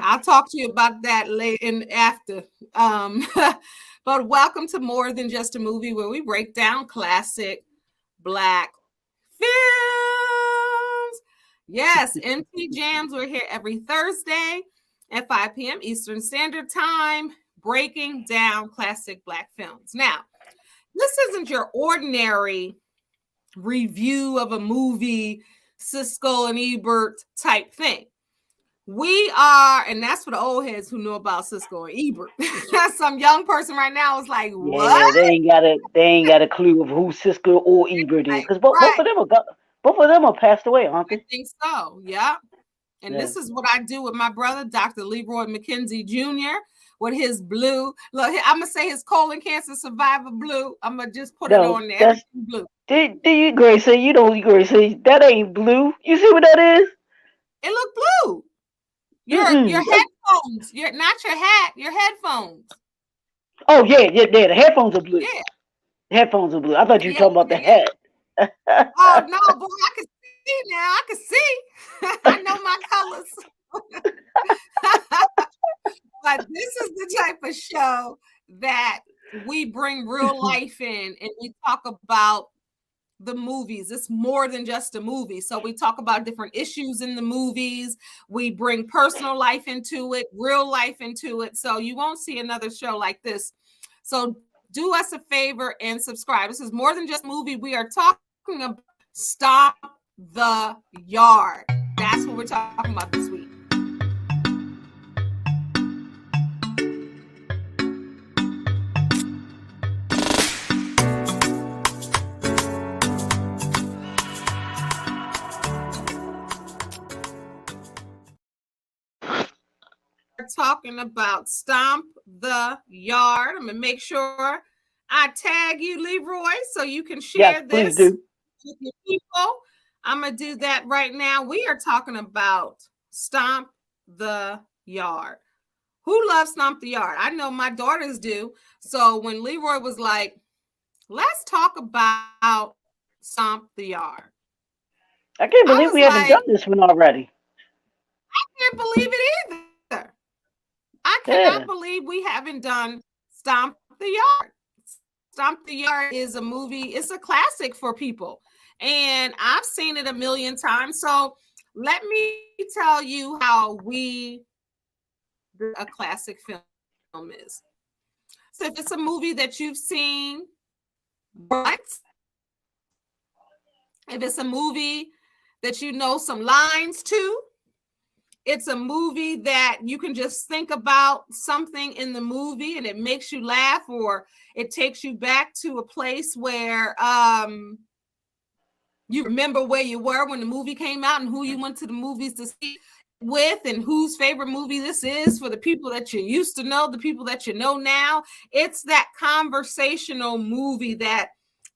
I'll talk to you about that later and after. But welcome to More Than Just a Movie, where we break down classic Black films. Yes, MP Jams. We're here every Thursday at 5 p.m. Eastern Standard Time, breaking down classic Black films. Now, this isn't your ordinary review of a movie, Siskel and Ebert type thing. We are, and that's for the old heads who know about Siskel and Ebert. Some young person right now is like, "What?" Yeah, they ain't got a clue of who Cisco or Ebert is, Like, because right? both of them are passed away, aren't I they? think so. Yeah. And Yeah. this is what I do with my brother, Dr. Leroy McKenzie Jr., with his blue. Look, I'm gonna say his colon cancer survivor blue. I'm gonna just put it No, on there. that's Everything blue. do you Grace say you don't Grace say that ain't blue. You see what that is? It look blue. Your Mm-mm. headphones. Your not your hat. Your headphones. Oh yeah. The headphones are blue. Yeah. The headphones are blue. I thought you were Yeah. talking about the Yeah. hat. Oh no, boy, I can see now. I can see. I know my colors. But this is the type of show that we bring real life in and we talk about the movies. It's more than just a movie. So we talk about different issues in the movies. We bring personal life into it, real life into it. So you won't see another show like this. So do us a favor and subscribe. This is more than just a movie. We are talking about Stomp the Yard. That's what we're talking about this week. Talking about Stomp the Yard. I'm gonna make sure I tag you, Leroy, so you can Yes, share please this do. with your people. I'm gonna do that right now. We are talking about Stomp the Yard. Who loves Stomp the Yard? I know my daughters do. So when Leroy was like, let's talk about Stomp the Yard, I can't I believe was we haven't like, done this one already. I can't believe it either. I cannot Yeah. believe we haven't done Stomp the Yard. Stomp the Yard is a movie, it's a classic for people. And I've seen it a million times. So let me tell you how we a classic film is. So if it's a movie that you've seen once, if it's a movie that you know some lines to, it's a movie that you can just think about something in the movie and it makes you laugh, or it takes you back to a place where you remember where you were when the movie came out and who you went to the movies to see with and whose favorite movie this is for the people that you used to know, the people that you know now. It's that conversational movie that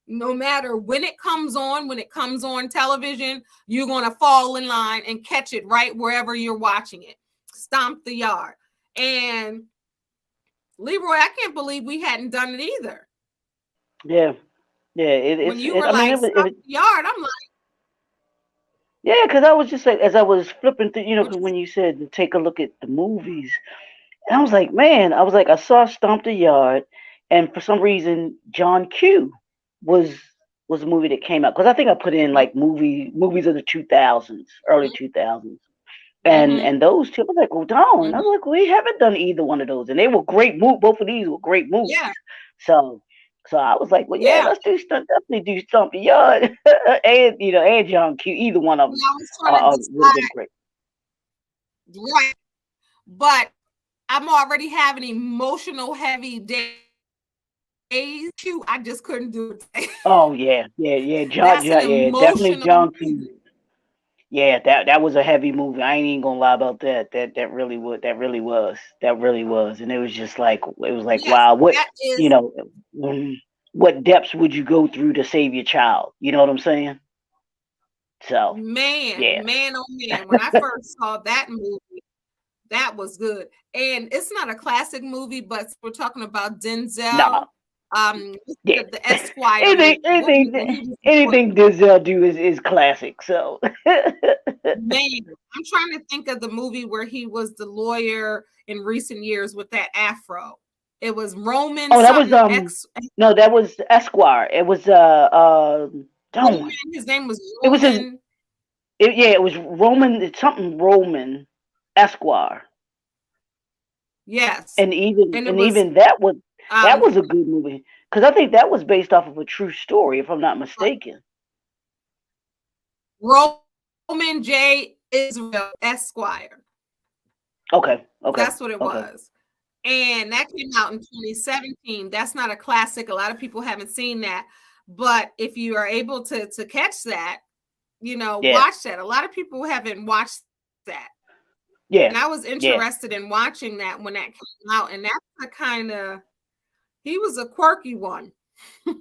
no matter when it comes on television, you're going to fall in line and catch it right wherever you're watching it. Stomp the Yard. And Leroy, I can't believe we hadn't done it either. Yeah. Yeah. When you were I mean, like, it Stomp was the Yard, I'm like, yeah, because I was just like, as I was flipping through, what because you when you said to take a look at the movies, and I was like, man, I saw Stomp the Yard, and for some reason, John Q was was a movie that came out because I think I put in mm-hmm, like movies of the 2000s, early 2000s, mm-hmm, and those two, I was like, well, darn, I mm-hmm. was like, we haven't done either one of those, and they were great. Both of these were great Yeah, movies. So so I was like, well, yeah, yeah. definitely do Stomp the Yard, and and John Q. Either one of And them I was trying to would have been decide, great. right, but I'm already having emotional heavy days. I just couldn't do it today. Oh yeah, That's an Yeah, emotional definitely John movie. Q. Yeah, that was a heavy movie. I ain't even gonna lie about that. That really was, and it was like Yes, wow, that you is, know, what depths would you go through to save your child? You know what I'm saying? So man, yeah, man, oh man. When I first saw that movie, that was good. And it's not a classic movie, but we're talking about nah, Denzel. Yeah. the Esquire movie. anything, When anything, he was anything Denzel do is classic. So. man, I'm trying to think of the movie where he was the lawyer in recent years with that afro. It was Roman Oh, that was something X no, that was Esquire. It was Roman. don't. His name was It was his. Roman. Yeah, it was Roman. It's something Roman Esquire, Yes, and even and it and was even that was a um good movie because I think that was based off of a true story, if I'm not mistaken. Roman J. Israel Esquire. Okay, okay, That's what it okay. was. And that came out in 2017. That's not a classic. A lot of people haven't seen that. But if you are able to catch that, Yeah, watch that. A lot of people haven't watched that. yeah, And I was yeah, interested in watching that when that came out. And that's the kind of he was a quirky one in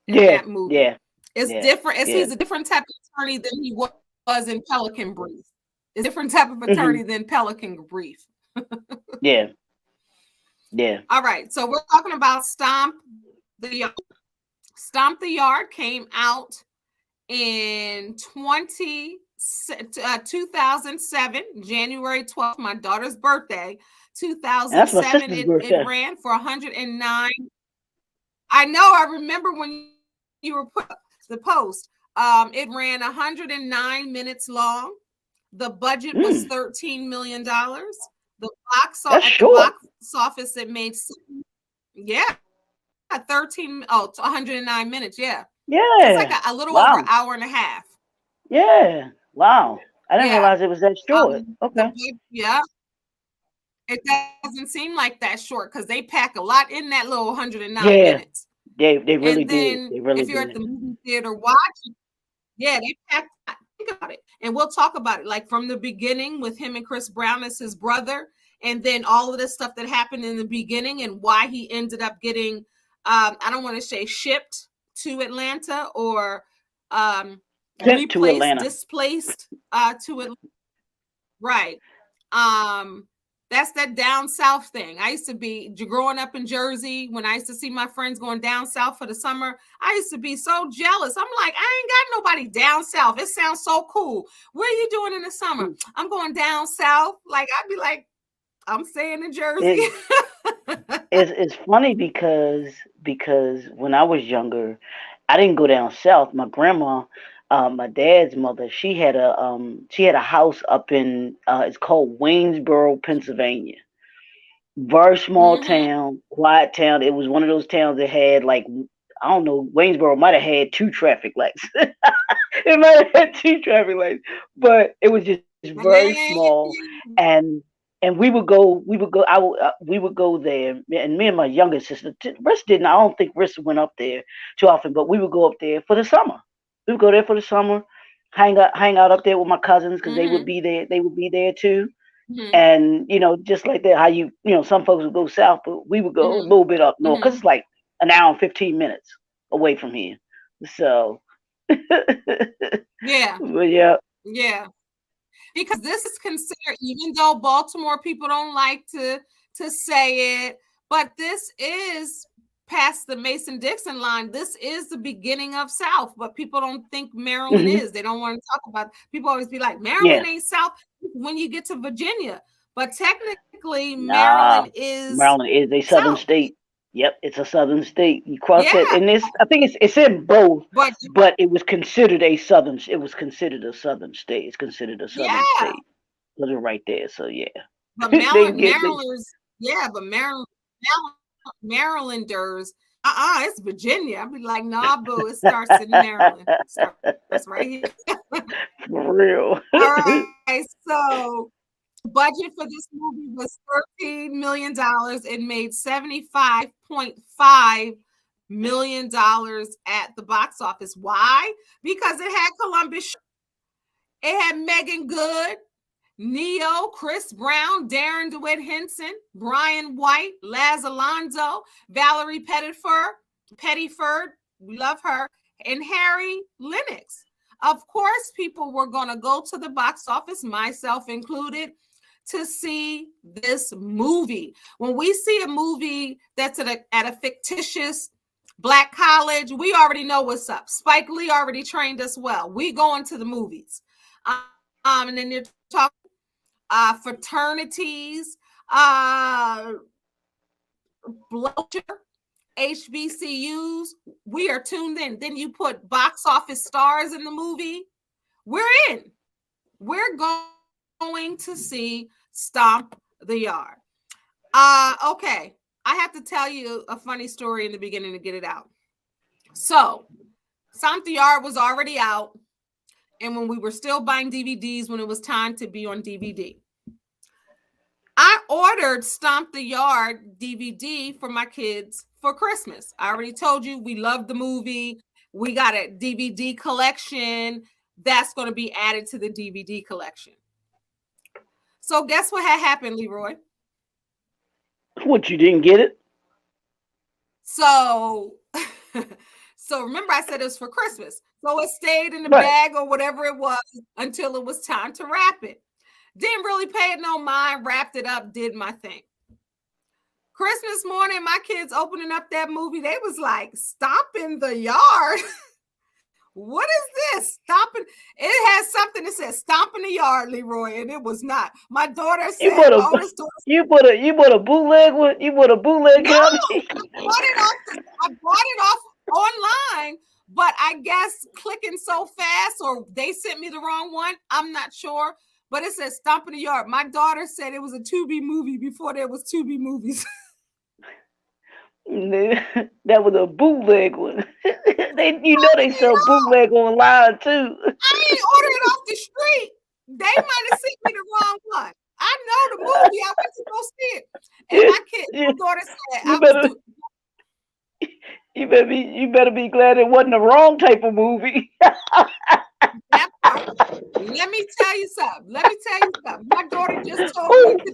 yeah, that movie. yeah, It's yeah, different. yeah. He's a different type of attorney than he was in Pelican Brief. It's a different type of Hmm. attorney than Pelican Brief. Yeah, yeah. All right, so we're talking about Stomp the Yard came out in 2007, January 12th, my daughter's birthday. And that's my 2007, sister's it birthday. ran for 109. I know, I remember when you were put the post. It ran 109 minutes long. The budget was Mm, $13 million. that's At the short. box office, it made, yeah, 109 minutes. Yeah. So it's like Yeah. a little over an Wow. hour and a half. Yeah. Wow. I didn't Yeah. realize it was that short. Okay. Yeah, it doesn't seem like that short because they pack a lot in that little 109 Yeah. minutes. They really And did. then They really if you're at did. the movie theater watching, yeah, they packed. Think about it, and we'll talk about it. Like from the beginning with him and Chris Brown as his brother, and then all of this stuff that happened in the beginning and why he ended up getting, I don't want to say shipped to Atlanta or Sent to Atlanta. displaced to Atlanta. Right. Um, that's that down south thing. I used to be growing up in Jersey when I used to see my friends going down south for the summer. I used to be so jealous. I'm like, I ain't got nobody down south. It sounds so cool. What are you doing in the summer? I'm going down south. Like I'd be like, I'm staying in Jersey. It, it's funny because when I was younger, I didn't go down south. My grandma, my dad's mother, she had a house up in it's called Waynesboro, Pennsylvania. Very small Mm-hmm. town, quiet town. It was one of those towns that had like I don't know, Waynesboro might have had two traffic lights. It might have had two traffic lights, but it was just very small, and we would go. We would go there, and me and my younger sister, Riss didn't. I don't think Riss went up there too often, but we would go up there for the summer. We would go there for the summer, hang out up there with my cousins because they would Mm-hmm. be there. They would be there too. Mm-hmm. And just like that, how some folks would go south, but we would go a Mm-hmm. little bit up north because Mm-hmm. it's like an hour and 15 minutes away from here. So, Yeah. but yeah, Yeah. Because this is considered, even though Baltimore people don't like to say it, but this is past the Mason-Dixon line. This is the beginning of South, but people don't think Maryland hmm is. They don't want to talk about. People always be like, yeah, Maryland ain't South when you get to Virginia, but technically nah, Maryland is Maryland is a southern South. state. Yep, it's a southern state. You cross that, Yeah, and I think it's in both, but but it was considered a southern. It was considered a southern state. It's considered a southern yeah, state. Because they're right there. So yeah, but they get they. Marylanders, it's Virginia. I'd be like, nah, boo, it starts in Maryland. It starts right here. For real. All right, so the budget for this movie was $13 million. It made $75.5 million at the box office. Why? Because it had Columbus. It had Megan Good, Neo, Chris Brown, Darren DeWitt Henson, Brian White, Laz Alonso, Valerie Pettyford, we love her, and Harry Lennox. Of course, people were going to go to the box office, myself included, to see this movie. When we see a movie that's at a fictitious black college, we already know what's up. Spike Lee already trained us well. We going to the movies. And then you're talking fraternities, HBCUs. We are tuned in. Then you put box office stars in the movie. We're in. We're going to see Stomp the Yard. Okay. I have to tell you a funny story in the beginning to get it out. So, Stomp the Yard was already out. And when we were still buying DVDs, when it was time to be on DVD, I ordered Stomp the Yard DVD for my kids for Christmas. I already told you we love the movie. We got a DVD collection that's going to be added to the DVD collection. So guess what had happened, Leroy? What, you didn't get it? So remember I said it was for Christmas. So it stayed in the bag or whatever it was until it was time to wrap it. Didn't really pay it no mind, wrapped it up, did my thing. Christmas morning, my kids opening up that movie, they was like, Stomping the Yard. What is this? Stomping. It has something that says Stomping the Yard, Leroy, and it was not. My daughter said, you bought a bootleg one? You bought a bootleg no, copy? I bought it off online, but I guess clicking so fast or they sent me the wrong one. I'm not sure. But it says Stomping the Yard. My daughter said it was a Tubi movie before there was Tubi movies. That was a bootleg one. They sell bootleg online too. I ain't ordered it off the street. They might have sent me the wrong one. I know the movie. I went to go see it. And my daughter said, you better be glad it wasn't the wrong type of movie. Let me tell you something. My daughter just told me,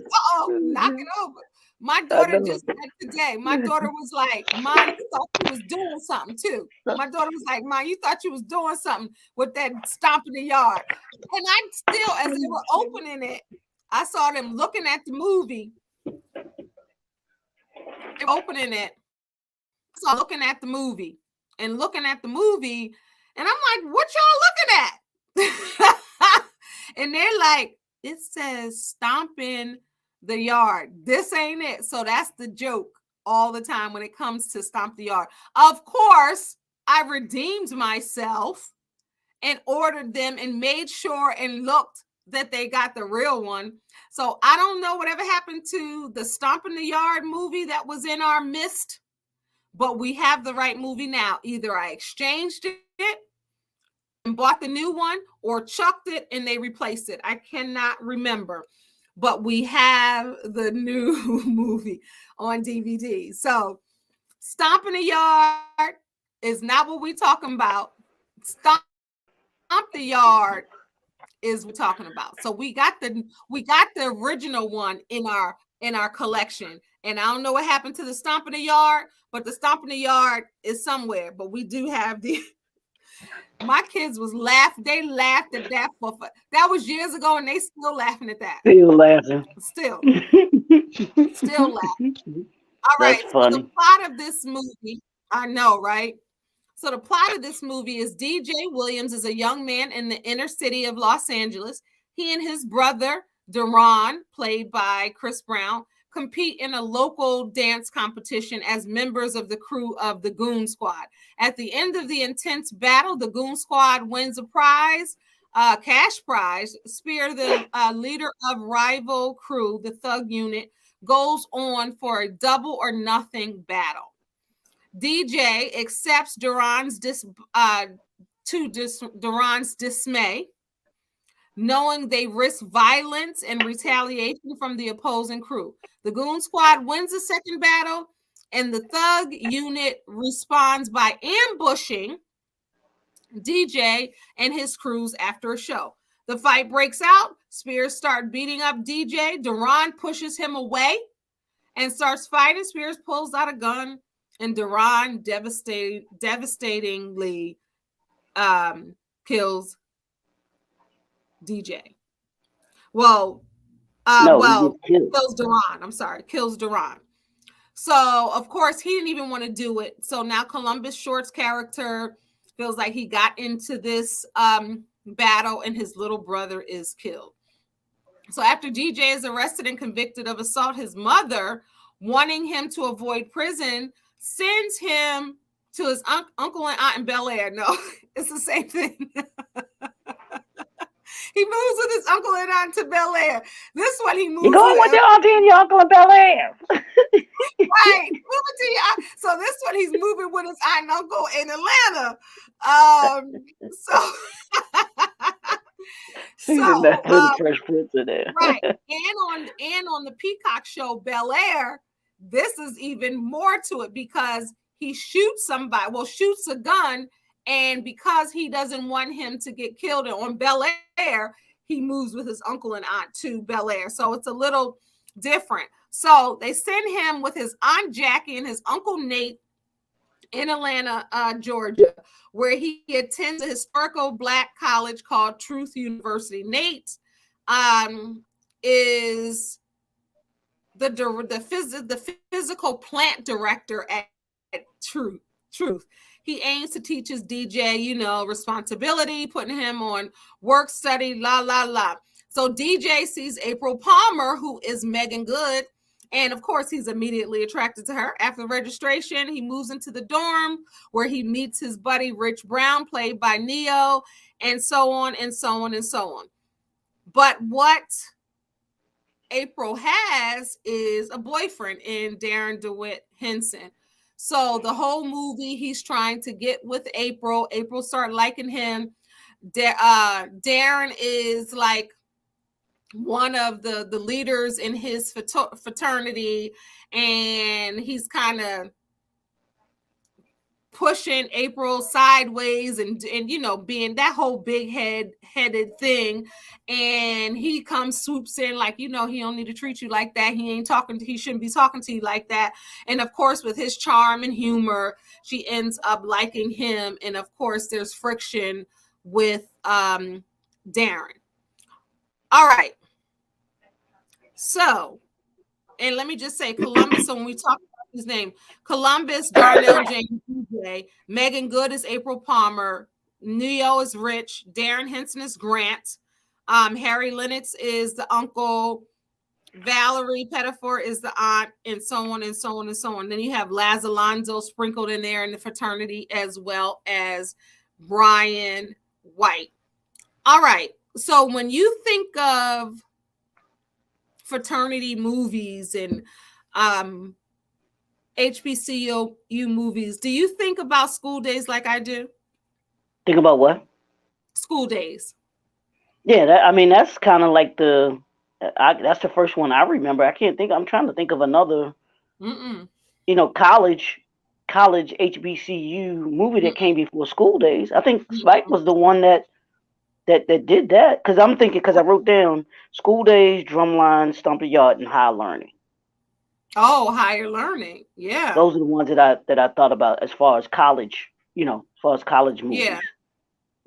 knock it over. My daughter just said today, my daughter was like, Mom, you thought you was doing something too. My daughter was like, Mom, you thought you was doing something with that Stomping the Yard. And I still, as they were opening it, I saw them looking at the movie. They're opening it. So looking at the movie. And I'm like, what y'all looking at? And they're like, it says Stomping the Yard. This ain't it. So that's the joke all the time when it comes to Stomp the Yard. Of course, I redeemed myself and ordered them and made sure and looked that they got the real one. So I don't know whatever happened to the Stomping the Yard movie that was in our midst, but we have the right movie now. Either I exchanged it and bought the new one or chucked it and they replaced it. I cannot remember. But we have the new movie on DVD. So Stomping the Yard is not what we're talking about. Stomp the Yard is what we're talking about. So we got the original one in our collection. And I don't know what happened to the Stomping the Yard, but the Stomping the Yard is somewhere. But we do have the my kids was laughing. They laughed at that that was years ago, and they still laughing at that. Still laughing. Still laughing. All right. That's funny. So the plot of this movie, I know, right? So the plot of this movie is DJ Williams is a young man in the inner city of Los Angeles. He and his brother, Deron, played by Chris Brown, compete in a local dance competition as members of the crew of the Goon Squad. At the end of the intense battle, the Goon Squad wins a prize, cash prize. Spear, the leader of rival crew, the Thug Unit, goes on for a double or nothing battle. DJ accepts Duran's dismay, knowing they risk violence and retaliation from the opposing crew. The Goon Squad wins the second battle, and the Thug Unit responds by ambushing DJ and his crews after a show. The fight breaks out. Spears starts beating up DJ. Duran pushes him away and starts fighting. Spears pulls out a gun, and Duran devastatingly kills DJ. Well, No, he Well, gets killed. kills Duran. I'm sorry, kills Duran. So of course he didn't even want to do it. So now Columbus Short's character feels like he got into this battle and his little brother is killed. So after DJ is arrested and convicted of assault, his mother, wanting him to avoid prison, sends him to his uncle and aunt in Bel Air. No, it's the same thing. He moves with his uncle and aunt to Bel Air. This one he You're moves going with with. your auntie and your uncle in Bel Air. Right. Moving to you. So this one he's moving with his aunt and uncle in Atlanta. So He's in that so little Fresh Prince in there. right. And on the Peacock show Bel Air, this is even more to it because he shoots somebody, well, shoots a gun, and because he doesn't want him to get killed on Bel Air, he moves with his uncle and aunt to Bel Air. So it's a little different. So they send him with his aunt Jackie and his uncle Nate in Atlanta, Georgia, where he attends a historical Black college called Truth University. Nate is the physical plant director at Truth. He aims to teach his DJ, responsibility, putting him on work study, la la la. So DJ sees April Palmer, who is Megan Good, and of course he's immediately attracted to her. After registration, he moves into the dorm where he meets his buddy Rich Brown, played by Neo, and so on and so on and so on. But what April has is a boyfriend in Darren DeWitt Henson. So the whole movie, he's trying to get with April. April start liking him. Darren is like one of the leaders in his fraternity, and he's kind of pushing April sideways and being that whole big headed thing. And he swoops in like, he don't need to treat you like that. He shouldn't be talking to you like that. And of course, with his charm and humor, she ends up liking him. And of course, there's friction with Darren. All right. So, and let me just say Columbus. So when we talk about his name, Columbus, Darnell James, DJ, Megan Good is April Palmer, Neo is Rich, Darren Henson is Grant, Harry Lennox is the uncle, Valerie Pettifor is the aunt, and so on and so on and so on. Then you have Laz Alonso sprinkled in there in the fraternity, as well as Brian White. All right. So when you think of fraternity movies and HBCU movies, do you think about School Days like I do? Think about what? School Days. Yeah, that's kind of like that's the first one I remember. I can't think. I'm trying to think of another, Mm-mm. college HBCU movie that came before School Days. I think Spike was the one that did that. Because I'm thinking, because I wrote down School Days, Drumline, Stomp the Yard, and Higher Learning. Oh, Higher Learning. Yeah. Those are the ones that I thought about as far as college, as far as college movies. Yeah.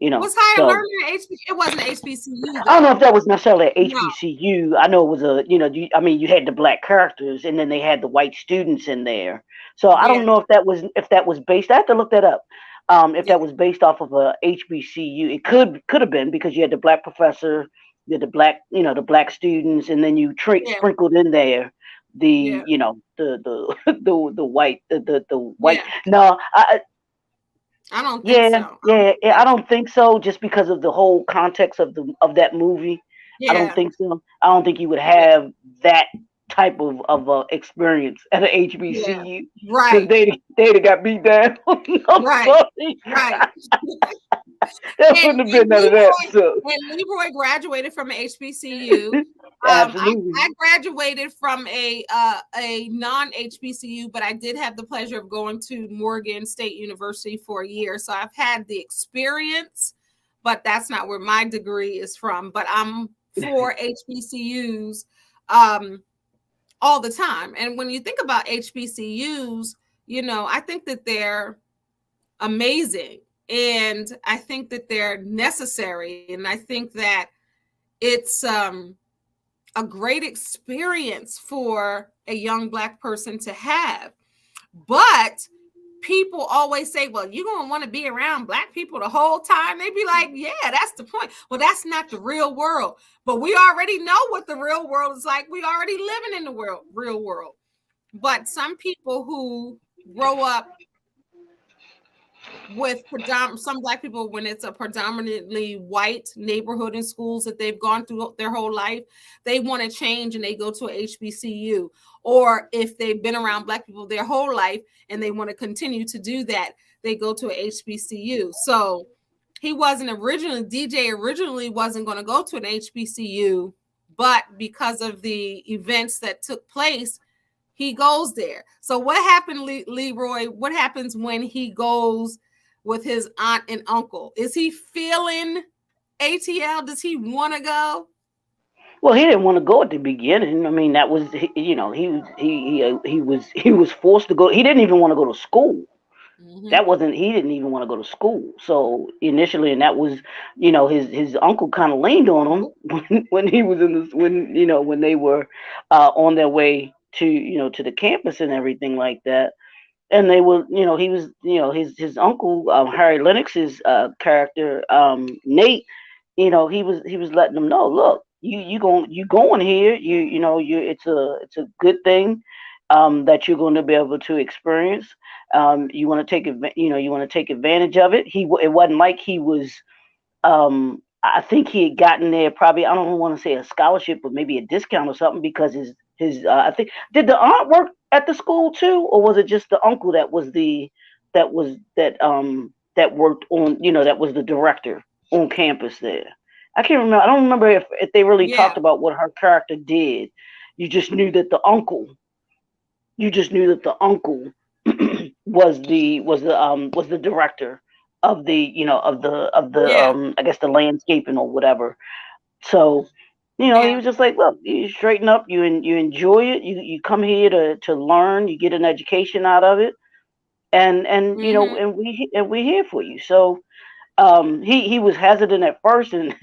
Was Higher Learning HBCU? It wasn't HBCU. I don't know if that was necessarily an HBCU. No. I know it was you had the Black characters and then they had the white students in there. So I don't know if that was based. I have to look that up. If that was based off of a HBCU, it could have been, because you had the Black professor, you had the Black students, and then you sprinkled in there the the white white. Yeah. No, I don't think so. Yeah. I don't think so. Just because of the whole context of that movie, I don't think so. I don't think you would have that type of experience at an HBCU, right? They'd have got beat down. Right. That wouldn't have been none of that. So. And Leroy graduated from an HBCU. Absolutely. I graduated from a non-HBCU, but I did have the pleasure of going to Morgan State University for a year. So I've had the experience, but that's not where my degree is from. But I'm for HBCUs all the time. And when you think about HBCUs, I think that they're amazing. And I think that they're necessary. And I think that it's a great experience for a young Black person to have. But people always say, well, you're going to want to be around Black people the whole time. They be like, yeah, that's the point. Well, that's not the real world. But we already know what the real world is like. We already living in the real world. But some people who grow up with some Black people, when it's a predominantly white neighborhood and schools that they've gone through their whole life, they want to change and they go to a HBCU. Or if they've been around Black people their whole life and they want to continue to do that, they go to a HBCU. So DJ originally wasn't going to go to an HBCU, but because of the events that took place, he goes there. So what happened, Leroy? What happens when he goes with his aunt and uncle? Is he feeling ATL? Does he want to go? Well, he didn't want to go at the beginning. I mean, that was he was forced to go. He didn't even want to go to school. Mm-hmm. That wasn't he didn't even want to go to school. So initially, and that was his uncle kind of leaned on him when he was in the when they were on their way to to the campus and everything like that. And they were he was his uncle, Harry Lennox's character, Nate. He was letting them know, look, you going here, you it's a good thing that you're going to be able to experience. You want to you want to take advantage of it. It wasn't like he was. I think he had gotten there probably. I don't want to say a scholarship, but maybe a discount or something because his I think, did the aunt work at the school too, or was it just the uncle that was that worked on, that was the director on campus there. I can't remember. I don't remember if they really talked Yeah. about what her character did. You just knew that the uncle you just knew that the uncle was the director of the Yeah. I guess the landscaping or whatever. So he Yeah. was just like, look, you straighten up, you enjoy it, you come here to learn, you get an education out of it, and Mm-hmm. and we here for you. So he was hesitant at first, and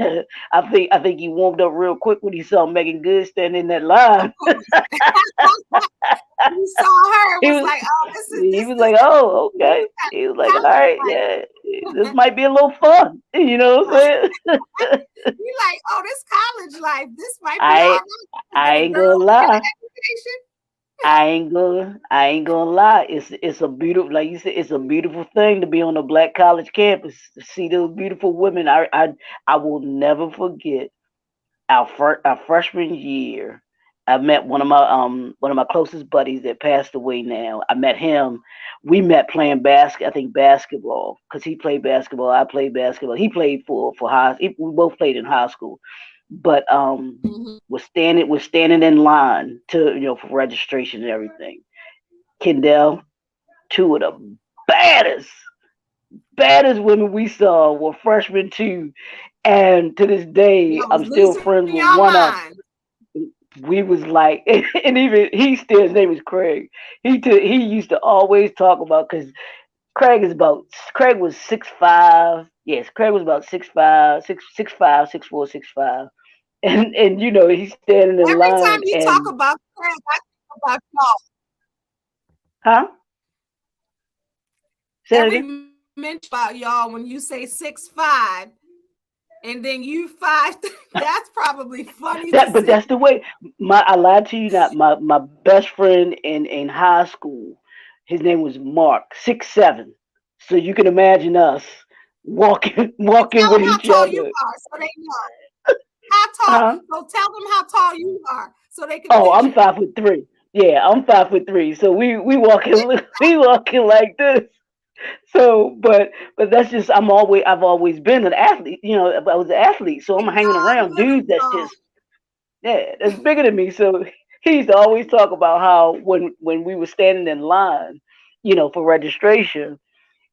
I think he warmed up real quick when he saw Megan Good standing in that Of line. course. You saw her and he was was like, oh, he this was is like, oh, okay. kind He was of like, all college right, yeah, this life. might be a little fun. You know what I'm saying? You like, oh, this college life, this might be all I right to I get a ain't gonna girl and an lie. education. I ain't gonna lie. It's a beautiful, like you said, it's a beautiful thing to be on a black college campus to see those beautiful women. I will never forget our freshman year. I met one of my closest buddies that passed away now. I met him. We met playing I think basketball, because he played basketball. I played basketball. He played for high. We both played in high school, but Mhm. was standing in line to for registration and everything. Kendall, two of the baddest baddest women we saw were freshmen too, and to this day, Y'all was I'm still losing friends with your one of. mind. We was like, and even his name is Craig. He used to always talk about, because Craig was 6'5". Yes, Craig was about 6'5", 6'5", 6'4", 6'5", and he's standing in Every time line you talk and about Craig, I think about y'all. huh? Say that Every again. mention about y'all when you say 6'5", and then you 5. That's probably funny to But see. that's the way. I lied to you not. My best friend in high school, his name was Mark, 6'7". So you can imagine us walking And walking tell with them how each tall you other. are so they know. How tall? Huh? So tell them how tall you are so they can Oh, I'm picture. 5'3". Yeah, I'm 5'3". So we walking we walking like this. So, but that's just, I've always been an athlete. I was an athlete, so I'm Big hanging dog, around little dudes that's dog. just, yeah, that's bigger than me. So he used to always talk about how when we were standing in line, for registration,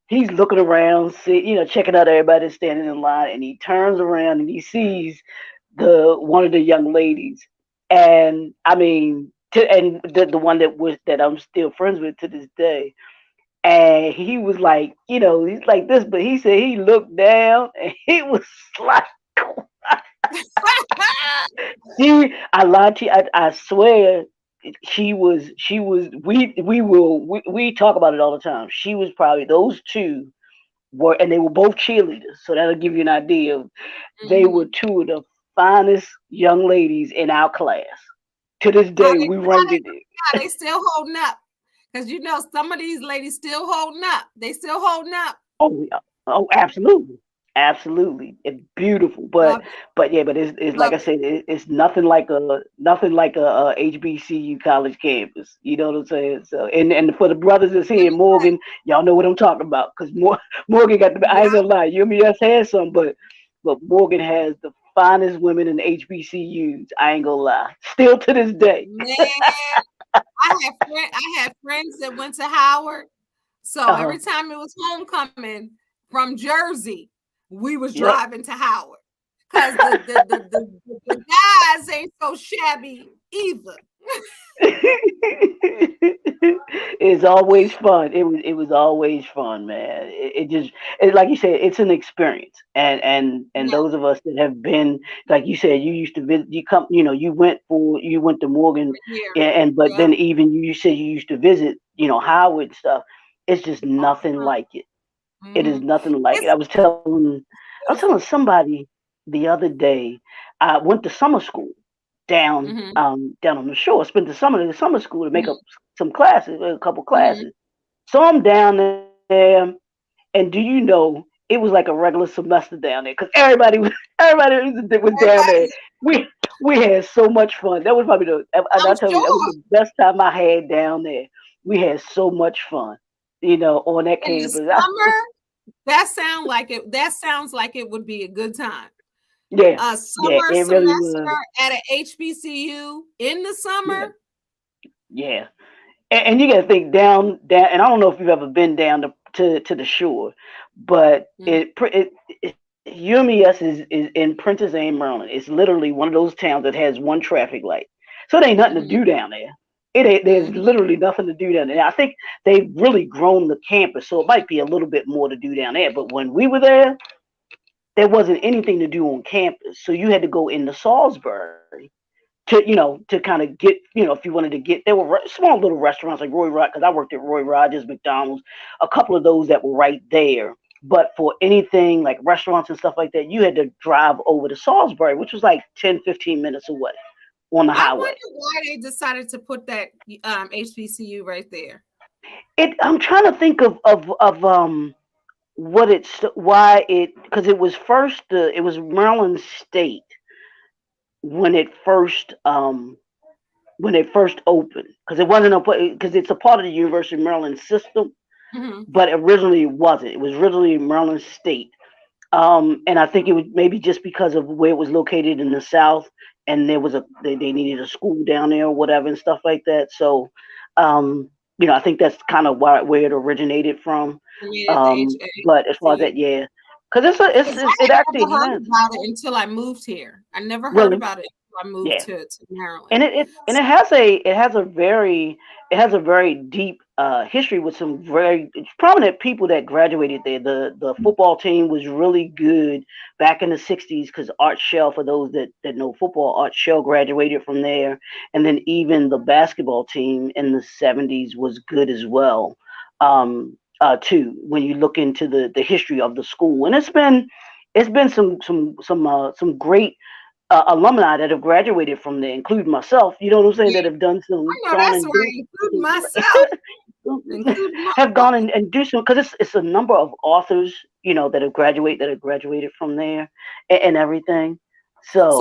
he's looking around, checking out everybody that's standing in line, and he turns around and he sees the one of the young ladies, and I mean, and the one that I'm still friends with to this day. And he was like, he's like this, but he said he looked down and he was like, I lied to you. I swear, we talk about it all the time. She was probably those two were, and they were both cheerleaders. So that'll give you an idea of they were Mhm. two of the finest young ladies in our class. To this How day, they we how run they into. how they still holding up? Because you know some of these ladies still holding up. They still holding up. Oh, yeah. Oh, absolutely, absolutely, it's beautiful. Love it. But yeah, but it's like Love I it. said, it's nothing like a HBCU college campus. You know what I'm saying? So, and for the brothers that's Let here, me tell you. Morgan, y'all know what I'm talking about. Cause Morgan got the. I ain't Yeah, gonna lie, UMES has some, but Morgan has the finest women in HBCUs. I ain't gonna lie. Still to this day. man. I had friends that went to Howard. So Uh huh. every time it was homecoming from Jersey, we was Yep. driving to Howard. Cause the guys ain't so shabby either. It's always fun. It was always fun, man. It just like you said, it's an experience, and Yeah, those of us that have been, like you said, you used to visit. You went to Morgan, here. and but Yep. then even you said you used to visit, Howard and stuff. It's just All the nothing time. like it. It is Mhm. nothing like it. It's I was telling beautiful. somebody the other day. I went to summer school Mhm. down on the shore. Spent the summer school to make up Mhm. some classes, a couple Mhm. classes. So I'm down there, and do you know it was like a regular semester down there because everybody was down there. Everybody, We had so much fun. That was probably and I'm I tell you that was sure the best time I had down there. We had so much fun, on that in the campus. summer, that sounds like it would be a good time. Yeah, A yeah, summer it really was. semester at a HBCU in the Yeah, summer. yeah. And you got to think down, and I don't know if you've ever been down to the shore, but Mhm. UMES is in Prentice, Maryland. It's literally one of those towns that has one traffic light, so it ain't nothing to do Mhm. down there. It ain't. There's Mhm. literally nothing to do down there. I think they've really grown the campus, so it might be a little bit more to do down there. But when we were there wasn't anything to do on campus, so you had to go into Salisbury to kind of get, if you wanted to get, there were small little restaurants like Roy Rod, because I worked at Roy Rogers, McDonald's, a couple of those that were right there. But for anything like restaurants and stuff like that, you had to drive over to Salisbury, which was like 10, 15 minutes away on the I highway. wonder why they decided to put that HBCU right there. I'm trying to think of what it's why it because it was Maryland State when it first opened, because it wasn't because it's a part of the University of Maryland system, Mhm. but originally it wasn't. It was originally Maryland State. And I think it was maybe just because of where it was located in the South, and they needed a school down there or whatever and stuff like that. So, I think that's kind of where it originated from. I mean, at the But as far as that, HBCU. yeah, because Because it I had actually never heard has about it until I moved here. I never heard really, about it until I moved yeah. to Maryland. And it has a very deep history with some very prominent people that graduated there. The football team was really good back in the '60s because Art Shell, for those that know football, Art Shell graduated from there, and then even the basketball team in the '70s was good as well. Too, when you look into the history of the school, and it's been some great alumni that have graduated from there, including myself. You know what I'm saying? That Yeah, have done I some, know gone that's and do, right. Including myself. Including have myself. gone and do some, because it's a number of authors, that have graduated from there, and everything. So,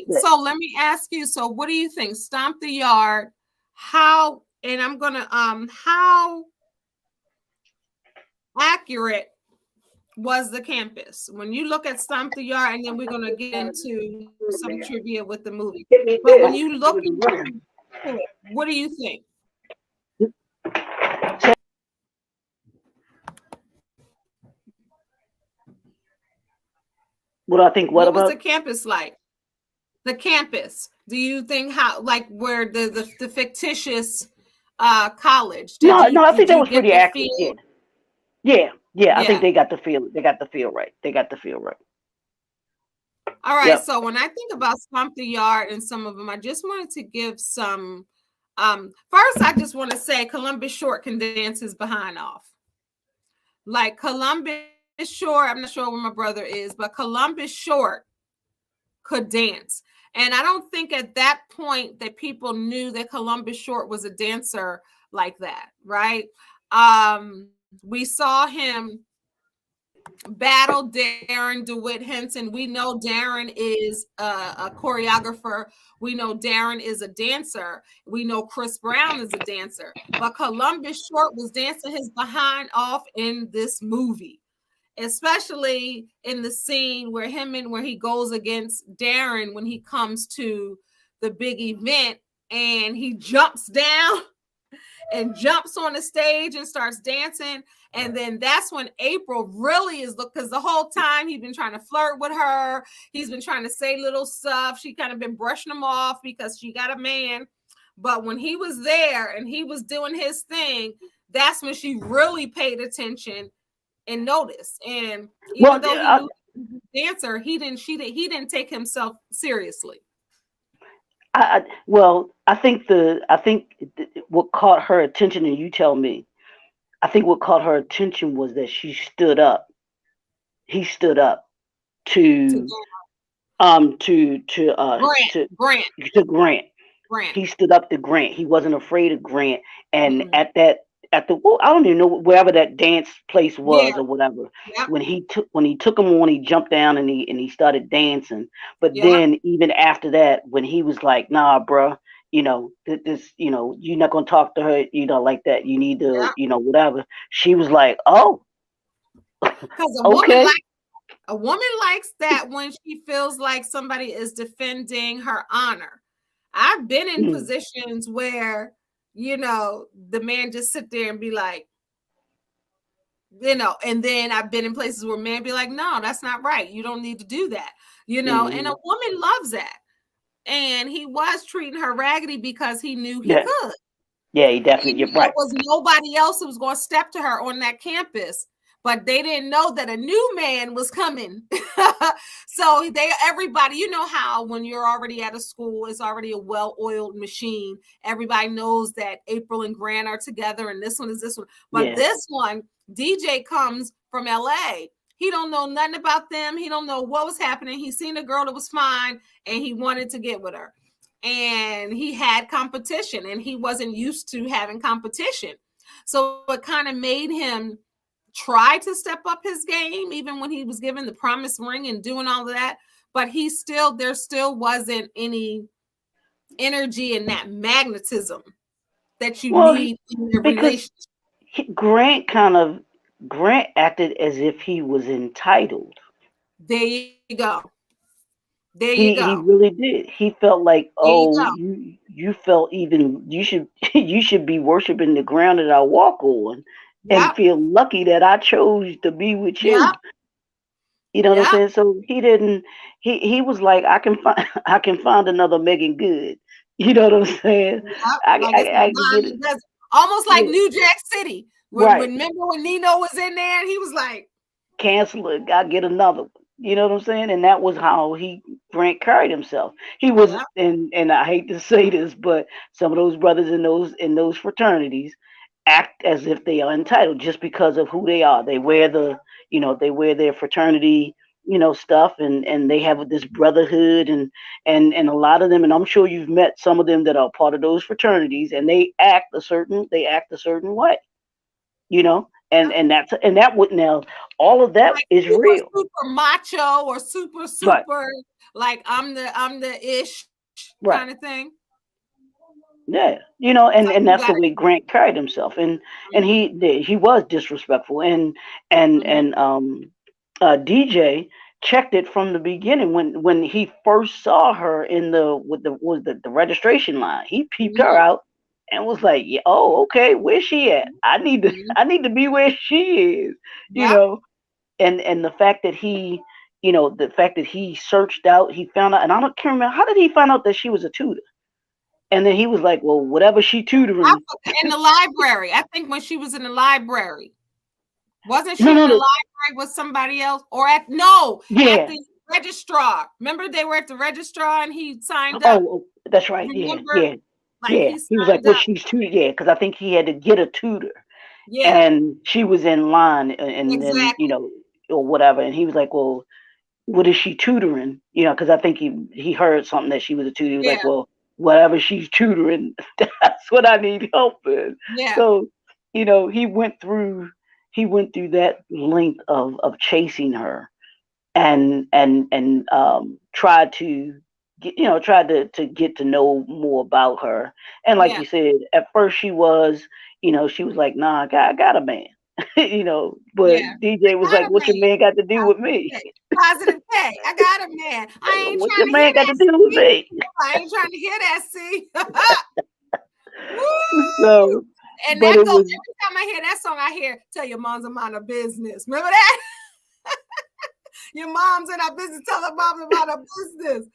yeah. So let me ask you. So what do you think? Stomp the yard. How and I'm gonna how accurate was the campus? When you look at Stomp the Yard, and then we're gonna get into some trivia with the movie. But when you look into it, what do you think? What I think? What What was the about? campus like? The campus. Do you think how like where the fictitious college? No, no, I Did think that you was get pretty the accurate. feel? Yeah, yeah, yeah. I think Yeah. they got the feel. They got the feel right. They got the feel right. All right. Yep. So when I think about Stomp the Yard and some of them, I just wanted to give some. First, I just want to say Columbus Short can dance his behind off. Like Columbus Short, I'm not sure where my brother is, but Columbus Short could dance. And I don't think at that point that people knew that Columbus Short was a dancer like that, right? We saw him battle Darren DeWitt Henson. We know Darren is a choreographer. We know Darren is a dancer. We know Chris Brown is a dancer. But Columbus Short was dancing his behind off in this movie, especially in the scene where he goes against Darren when he comes to the big event and he jumps down and jumps on the stage and starts dancing. And then that's when April really is, because the whole time he's been trying to flirt with her. He's been trying to say little stuff. She kind of been brushing him off because she got a man. But when he was there and he was doing his thing, that's when she really paid attention and noticed. And even Well, though he knew he was a dancer, he didn't take himself seriously. I think what caught her attention, and you tell me. I think what caught her attention was that she stood up. He stood up To to um to to uh Grant, to Grant, to Grant. Grant. He stood up to Grant. He wasn't afraid of Grant. And Mm-mm. at the well, I don't even know wherever that dance place Yeah. was or whatever. Yep. When he took him on, he jumped down and he started dancing. But Yep. then even after that, when he was like, "Nah, bruh, this, you're not gonna talk to her, like that. You need to, Yep. whatever." She was like, "Oh, Because okay." a woman likes that when she feels like somebody is defending her honor. I've been in Mm, positions where, the man just sit there and be like, and then I've been in places where men be like, no, that's not right. You don't need to do that, and a mhm. woman loves that. And he was treating her raggedy because he knew he Yeah, could. yeah, he He definitely. knew You're there right. was nobody else who was going to step to her on that campus, but they didn't know that a new man was coming. So everybody, you know how when you're already at a school, it's already a well-oiled machine. Everybody knows that April and Grant are together, and this one is this one. But Yeah. this one, DJ comes from LA. He don't know nothing about them. He don't know what was happening. He seen a girl that was fine, and he wanted to get with her, and he had competition and he wasn't used to having competition. So it kind of made him try to step up his game even when he was given the promised ring and doing all of that. But there still wasn't any energy and that magnetism that you Well, need in your because relationship. Grant acted as if he was entitled. There you go. There you go. He really did. He felt like, There you oh, go. you felt even you should you should be worshiping the ground that I walk on, and Yep. feel lucky that I chose to be with you. Yep. You know what I'm Yep. saying? So he didn't. He was like, I can find I can find another Megan Good. You know what I'm saying? Yep. I Like it's I, my I can get mind it. that does it. Almost like Yeah, New Jack City. right. Remember when Nino was in there and he was like, Cancel it. I get another one. You know what I'm saying? And that was how Grant carried himself. He was, yep, and I hate to say this, but some of those brothers in those fraternities act as if they are entitled just because of who they are. They wear their fraternity, stuff, and they have this brotherhood, and a lot of them, and I'm sure you've met some of them that are part of those fraternities, and they act a certain way, and yep. that would now all of that Like is super, real. super macho or super, Right, super like I'm the ish kind of right. thing. Yeah, Like and you that's got the it. way Grant carried himself, and Mhm. he was disrespectful, and Mhm. and DJ checked it from the beginning when he first saw her in the registration line. He peeped her Mhm. out and was like, yeah, "Oh, okay, where's she at? I need to Mhm. I need to be where she is," you Yep. know. And the fact that he searched out, he found out, and can't remember, how did he find out that she was a tutor? And then he was like, well, whatever she tutoring. In the library. I think when she was in the library. Wasn't No, she in no, the no. library with somebody else? Or at no, at Yeah, the registrar. Remember they were at the registrar and he signed up. Oh, that's right. Yeah, Remember, yeah, like yeah. he He was like, signed "Well, up. she's tutored." Yeah, because I think he had to get a tutor, Yeah, and she was in line, and then exactly. or whatever. And he was like, "Well, what is she tutoring?" Because I think he heard something that she was a tutor. He was Yeah, like, "Well, whatever she's tutoring, that's what I need help with." yeah, So, he went through that length of chasing her, and tried to tried to get to know more about her. And like yeah, you said, at first she was like, "Nah, I got a man." But yeah. DJ was I got like, a "What's your man. man got to do with Positive me? K. Positive K. I got a man. I ain't What's trying your to hear man got to that. do with See? me?" I ain't trying to hear that. See? Woo! So, And but that it goes was, every time I hear that song. I hear "Tell your mom's about her business." Remember that? Your mom's in our business. Tell her mom's about her business.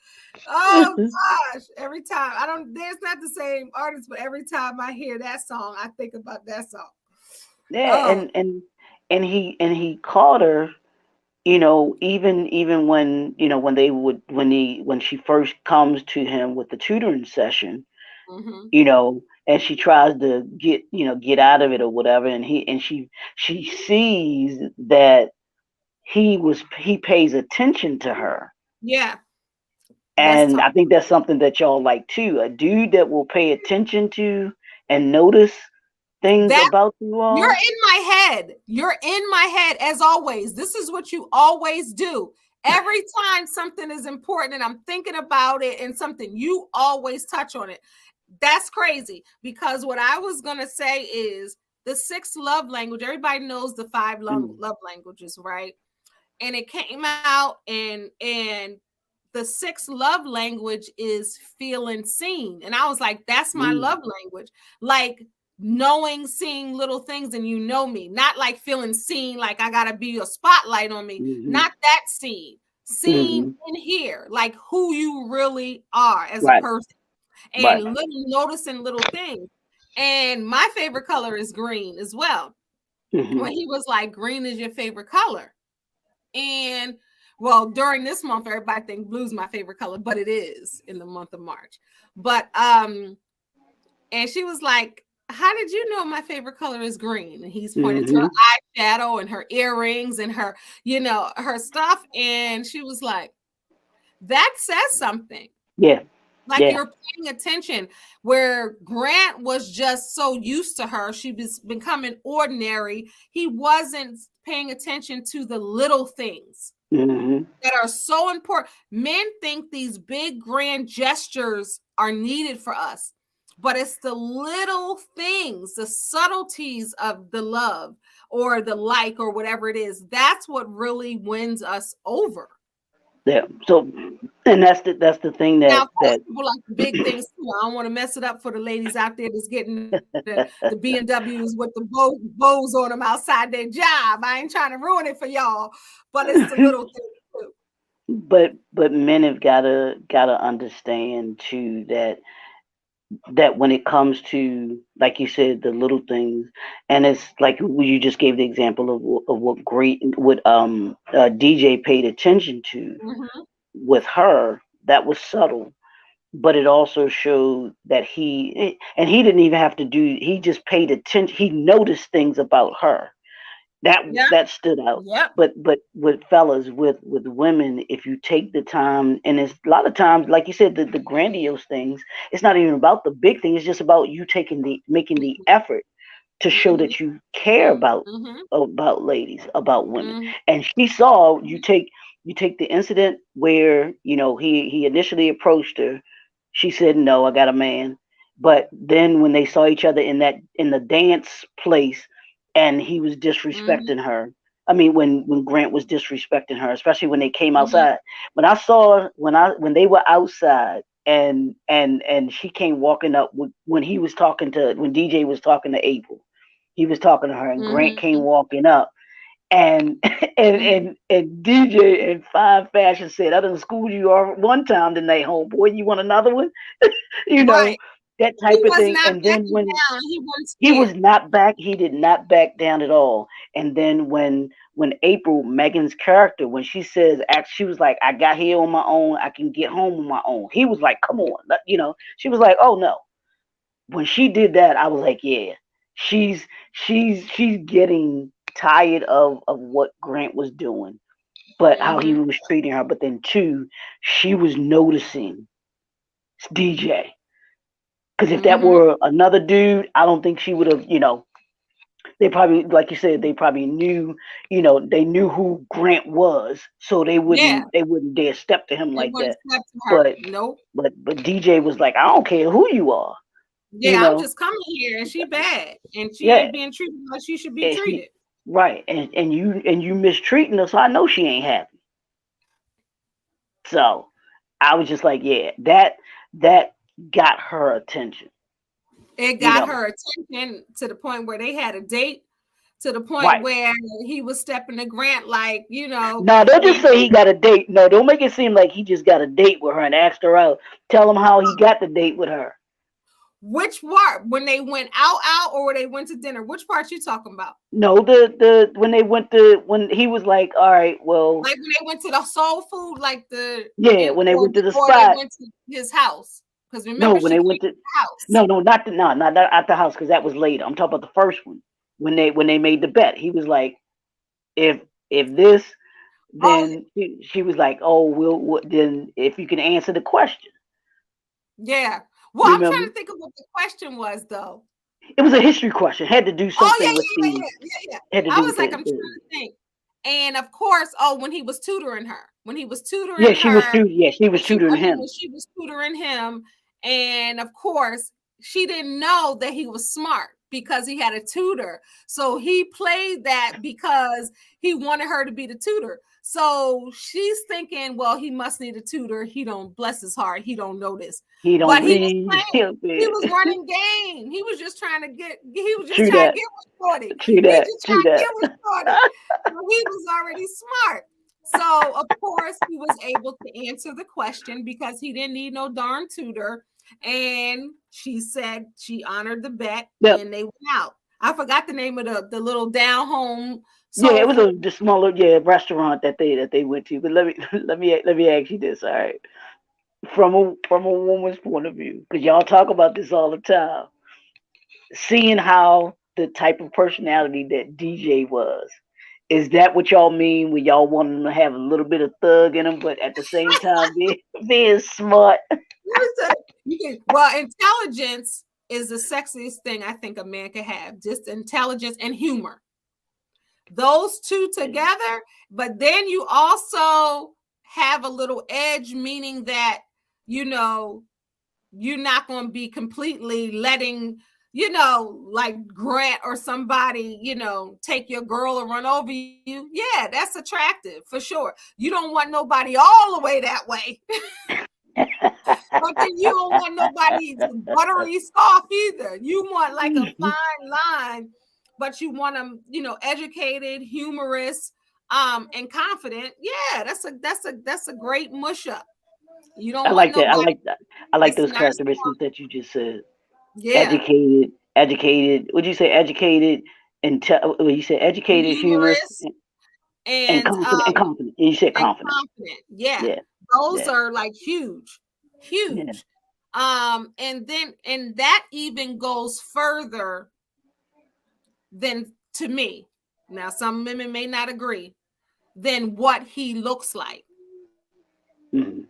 Oh gosh! Every time I don't, there's not the same artist, but every time I hear that song, I think about that song. yeah, Oh, and he caught her. Even when she first comes to him with the tutoring session, hmm, and she tries to get out of it or whatever, she sees that he pays attention to her. yeah, let's And talk. I think that's something that y'all like too. A dude that will pay attention to and notice things That about you you're all. in my head. You're in my head as always. This is what you always do. Every time something is important and I'm thinking about it and something, you always touch on it. That's crazy because what I was going to say is the sixth love language. Everybody knows the five Mm, love languages, right? And it came out and the sixth love language is feeling seen. And I was like, that's my mm, love language. Like knowing, seeing little things and you know me, not like feeling seen, like I gotta be a spotlight on me. mhm, Not that seen. Seen mhm. in here, like who you really are as a Right, person and right. noticing little things. And my favorite color is green as well. Mhm, When he was like, green is your favorite color. And well, during this month, everybody thinks blue's my favorite color, but it is in the month of March. But and she was like, "How did you know my favorite color is green?" And he's pointing to her mhm. eyeshadow and her earrings and her, her stuff. And she was like, "That says something." Yeah, Like yeah. you're paying attention. Where Grant was just so used to her, she was becoming ordinary. He wasn't paying attention to the little things Mhm. that are so important. Men think these big grand gestures are needed for us, but it's the little things, the subtleties of the love or the like or whatever it is. That's what really wins us over. Yeah. So, and that's the thing Now, that of course, people like the big things too. I don't want to mess it up for the ladies out there that's getting the BMWs with the bows on them outside their job. I ain't trying to ruin it for y'all, but it's the little things too. but men have gotta understand too that when it comes to, like you said, the little things, and it's like you just gave the example of what DJ paid attention to Mhm. with her, that was subtle, but it also showed that and he didn't even have to do, he just paid attention, he noticed things about her that Yeah. that stood out. Yep. But with fellas, with women, if you take the time, and it's a lot of times, like you said, the grandiose things, it's not even about the big thing, it's just about you making the effort to show Mhm. that you care Mhm. about ladies, about women. Mhm. And she saw, you take the incident where he initially approached her. She said, "No, I got a man." But then when they saw each other in the dance place, and he was Mhm. disrespecting her. I mean, when Grant was disrespecting her, especially when they came Mhm. outside. When they were outside, and she came walking up when DJ was talking to April. He was talking to her, and Grant Mhm. came walking up, and Mhm. and DJ in fine fashion said, "I done schooled you all one time tonight, homeboy. You want another one?" you know. Right. that He type of was thing. not And then backing when down. He wasn't he was scared. not back, he did not back down at all. And then when April, Megan's character, when she says, she was like, I got here on my own, I can get home on my own. He was like, come on, she was like, oh no. When she did that, I was like, yeah, she's getting tired of what Grant was doing, but how he Hmm. was treating her. But then two, she was noticing DJ. Because if that Hmm. were another dude, I don't think she would have. They probably, like you said, they probably knew. They knew who Grant was, so they Yeah, wouldn't dare step to him they like wouldn't that. step to her. But Nope. DJ was like, I don't care who you are. You Yeah, I'm know, just coming here, and she bad, and she yeah. ain't being treated like she should be And she, treated. right, and you mistreating her, so I know she ain't happy. So I was just like, yeah, that got her attention. It You got know, her attention to the point where they had a date, to the point right. where he was stepping to Grant, like, No, don't when just say he got a date. No, don't make it seem like he just got a date with her and asked her out. Tell him how he got the date with her. which part, when they went out, or when they went to dinner, which part you talking about? No, the when he was like, all right, well, Like when they went to the soul food, like yeah, when they or went to the or they spot. went to his house, because No, remember when she they came went to to the house. no, no, not at the house because that was later. I'm talking about the first one when they made the bet. He was like, if this, Oh then she was like, oh, then if you can answer the question. yeah. Well, I'm trying Remember, to think of what the question was though. it was a history question. Had to do Oh something with yeah, yeah, the yeah, yeah, yeah. had to I do was with like, I'm trying to think. And of course, when he was tutoring her, yeah, she was I tutoring mean, when him. she was tutoring him, and of course, she didn't know that he was smart because he had a tutor. So he played that because he wanted her to be the tutor. So she's thinking, well, he must need a tutor. He don't, bless his heart, he don't know this. He don't But he was read. playing. He was running game. He was just trying to get. He was just True trying to that. get with Shorty. True He that. just True trying to that. get with Shorty. So he was already smart. So of course he was able to answer the question because he didn't need no darn tutor. And she said she honored the bet, Yep. and they went out. I forgot the name of the little down home Yeah, it soul was food. the smaller restaurant that they went to. But let me ask you this, all right? From a woman's point of view, because y'all talk about this all the time. Seeing how the type of personality that DJ was, is that what y'all mean when y'all want him to have a little bit of thug in him, but at the same time being smart? Well, intelligence is the sexiest thing I think a man could have. Just intelligence and humor. Those two together, but then you also have a little edge, meaning that you know you're not going to be completely letting like Grant or somebody take your girl or run over you. Yeah, that's attractive for sure. You don't want nobody all the way that way. But then you don't want nobody buttery soft either. You want like a fine line, but you want them, educated, humorous, and confident. Yeah, that's a great mush up. You don't I want like that. I nobody like that. I like that's those not characteristics smart. that you just said. Yeah, Educated. Would you say educated? Well, you said educated, humorous, humorous and and confident. And confident. And you said and confident. confident. Yeah, Yeah. those Yeah. are like huge, Yeah. huge. And that even goes further than, to me. Now, some women may not agree, than what he looks like. Mm-hmm.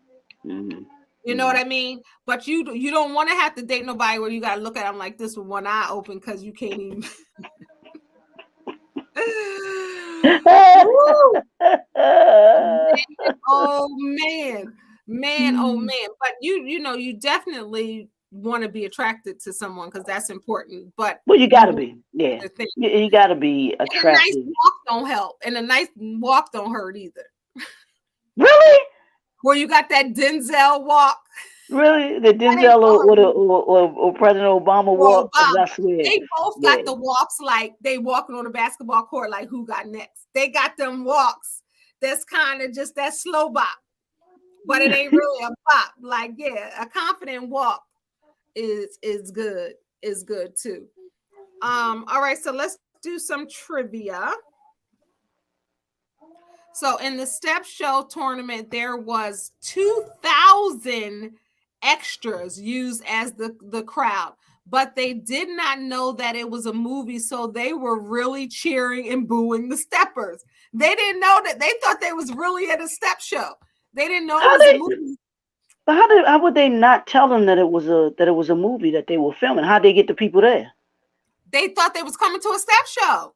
Mm-hmm. You know what I mean? But you don't want to have to date nobody where you got to look at them like this with one eye open because you can't even. Woo! Man, oh man, man, oh Mm. man. But you definitely want to be attracted to someone because that's important. But Well, you you gotta want be. Yeah. to think, You gotta be and a nice attractive. walk don't help, and a nice walk don't hurt either. Really? Where you got that Denzel walk, Really? The that ain't Denzel gonna hurt either. or President Obama Or walk? Because Obama. I swear, They both got yeah. the walks like they walking on a basketball court, like who got next. They got them walks that's kind of just that slow bop, but it ain't really a bop. Like, yeah, a confident walk is good. Is good too. All right, so let's do some trivia. So in the step show tournament, there was 2,000 extras used as the crowd, but they did not know that it was a movie, so they were really cheering and booing the steppers. They didn't know that. They thought they was really at a step show. They didn't know it How was a they? movie. But how would they not tell them that it was a movie that they were filming? How'd they get the people there? They thought they was coming to a step show.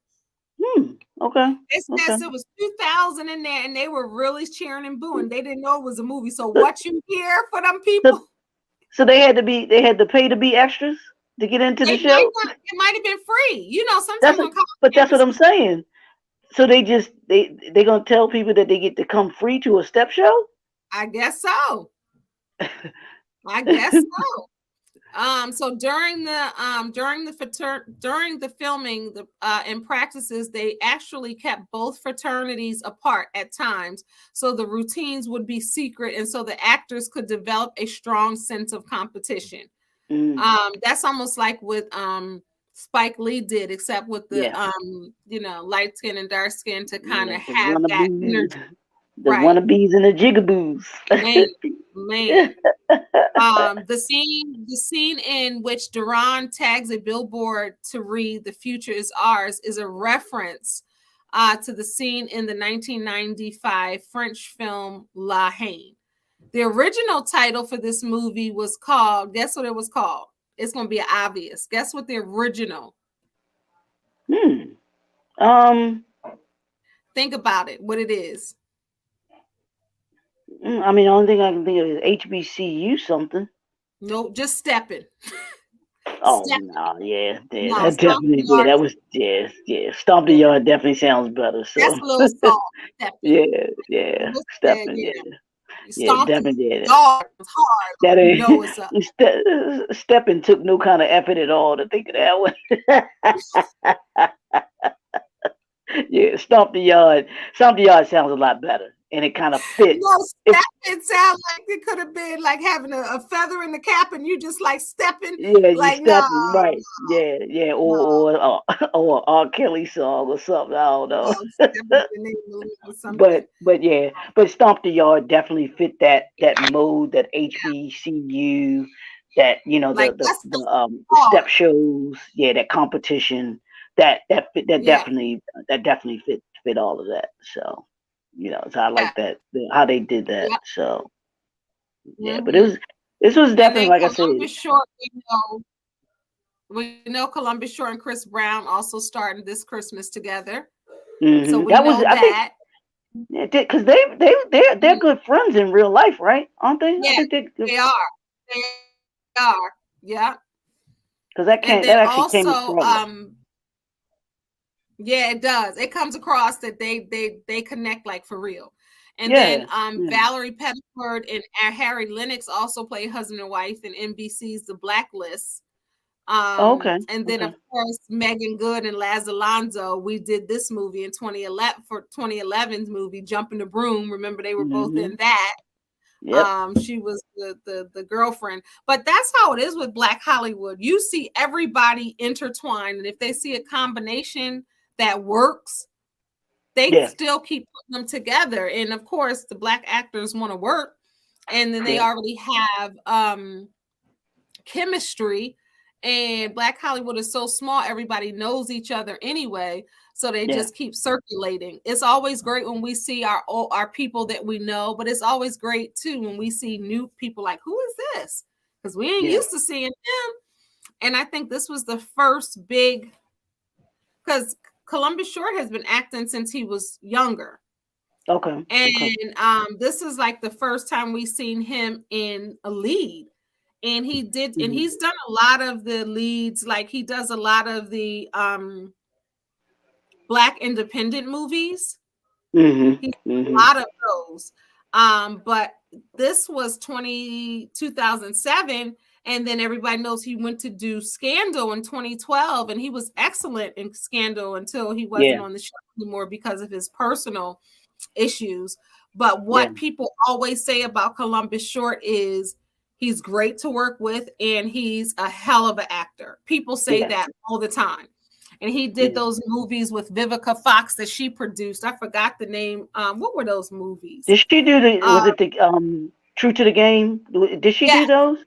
Hmm. Okay. It Okay. says it was 2,000 in there, and they were really cheering and booing. They didn't know it was a movie. So So, what you hear for them so, people? so they had to pay to be extras to get into the They might show. not. It might have been free. You know, That's sometimes a, on college but that's what campuses, I'm saying. So they gonna tell people that they get to come free to a step show? I guess so. I guess so. So during the filming, the and practices, they actually kept both fraternities apart at times, so the routines would be secret, and so the actors could develop a strong sense of competition. Mm, That's almost like what Spike Lee did, except with the yeah, light skin and dark skin to kind yeah. of have that energy, The right? wannabes and the jigaboos. Man, man. The scene in which Duran tags a billboard to read "The future is ours" is a reference to the scene in the 1995 French film La Haine. The original title for this movie was called, guess what it was called? It's going to be obvious. Guess what the original, Hmm. Um. think about it, what it is. I mean, the only thing I can think of is HBCU something. Nope, just stepping. Oh Stepping. no, yeah, yeah, No, that Stomp definitely, the yeah, Yard. that was, yeah, yeah. Stomp the Yeah, yard definitely sounds better. that's So, a little soft. Stepping. yeah, yeah, Just said, stepping, yeah. yeah, You yeah, stomped the definitely, yeah. yard. It's hard. That Like, you ain't know it's a stepping took no kind of effort at all to think of that one. Yeah, stomp the yard. Stomp the yard sounds a lot better, and it kind of fit. It, stepping sounds like it could have been like having a feather in the cap and you just like stepping. yeah, you Like, no, stepping right. Yeah, yeah, no, or R. Kelly song or something. I don't no, know. stepping in the name of something. But yeah, but Stomp the Yard definitely fit that mode, that HBCU, that Like, that's the hard. step shows, yeah, that competition, Yeah, that definitely fit all of that. So so I yeah, like that how they did that. yeah. So yeah, but Hmm. this was And definitely then like I said. Columbus Short, we know Columbus Short and Chris Brown also starting this Christmas together. So we That was, know I think, that. because they're good friends in real life, right? Aren't they? I Yeah, think they they are. They are. Yeah. because And that then actually came also, across. yeah, it does. It comes across that they connect like for real. And then Yeah, yeah. Valerie Pettiford and Harry Lennox also play husband and wife in NBC's The Blacklist. Oh, okay, And then of okay. course Megan Good and Laz Alonso. We did this movie in 2011 for 2011's movie Jumping the Broom. Remember they were both Mhm. in that. Yep. She was the girlfriend. But that's how it is with Black Hollywood. You see everybody intertwined, and if they see a combination that works, they Yeah. still keep putting them together. And of course, the Black actors want to work, and then they Yeah. already have chemistry. And Black Hollywood is so small, everybody knows each other anyway. So they Yeah. just keep circulating. It's always great when we see our people that we know, but it's always great too when we see new people like, who is this? Because we ain't Yeah. used to seeing him. And I think this was the first big, because Columbus Short has been acting since he was younger. Okay. Okay. And this is like the first time we've seen him in a lead. And Mhm. he's done a lot of the leads, like he does a lot of the Black independent movies. Mhm. He did a Mhm. lot of those. But this was 2007, and then everybody knows he went to do Scandal in 2012, and he was excellent in Scandal until he wasn't Yeah. on the show anymore because of his personal issues. But Yeah. what people always say about Columbus Short is He's great to work with, and he's a hell of an actor. People say Yeah, that all the time. And he did yeah. those movies with Vivica Fox that she produced. I forgot the name. What were those movies? Did she do the? Uh, Was it the True to the Game? Did she do yes, those?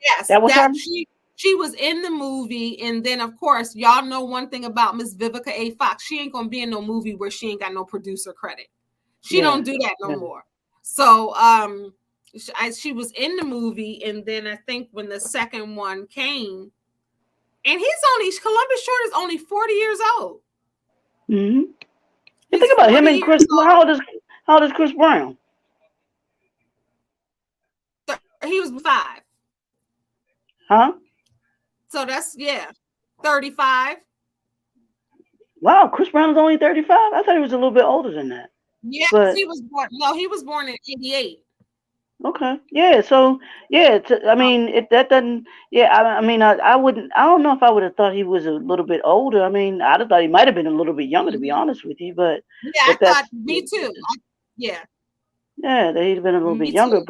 yes, That was her. that she was in the movie, and then of course y'all know one thing about Miss Vivica A. Fox. She ain't gonna be in no movie where she ain't got no producer credit. She Yeah, don't do that no yeah. more. So she was in the movie, and then I think when the second one came, and Columbus Short is only 40 years old. Hmm. You He's think about him 40 and years Chris. How old is Chris Brown? he was 5. Huh? So that's yeah, 35. Wow, Chris Brown is only 35. I thought he was a little bit older than that. Yeah, because But he was born. No, he was born in 88. okay, yeah. So yeah, I mean, that doesn't. Yeah, I mean, I wouldn't. I don't know if I would have thought he was a little bit older. I mean, I'd have thought he might have been a little bit younger, to be Mhm. honest with you. But Yeah, I but thought that's me too. Yeah, yeah, that he'd have been a little bit me younger. too.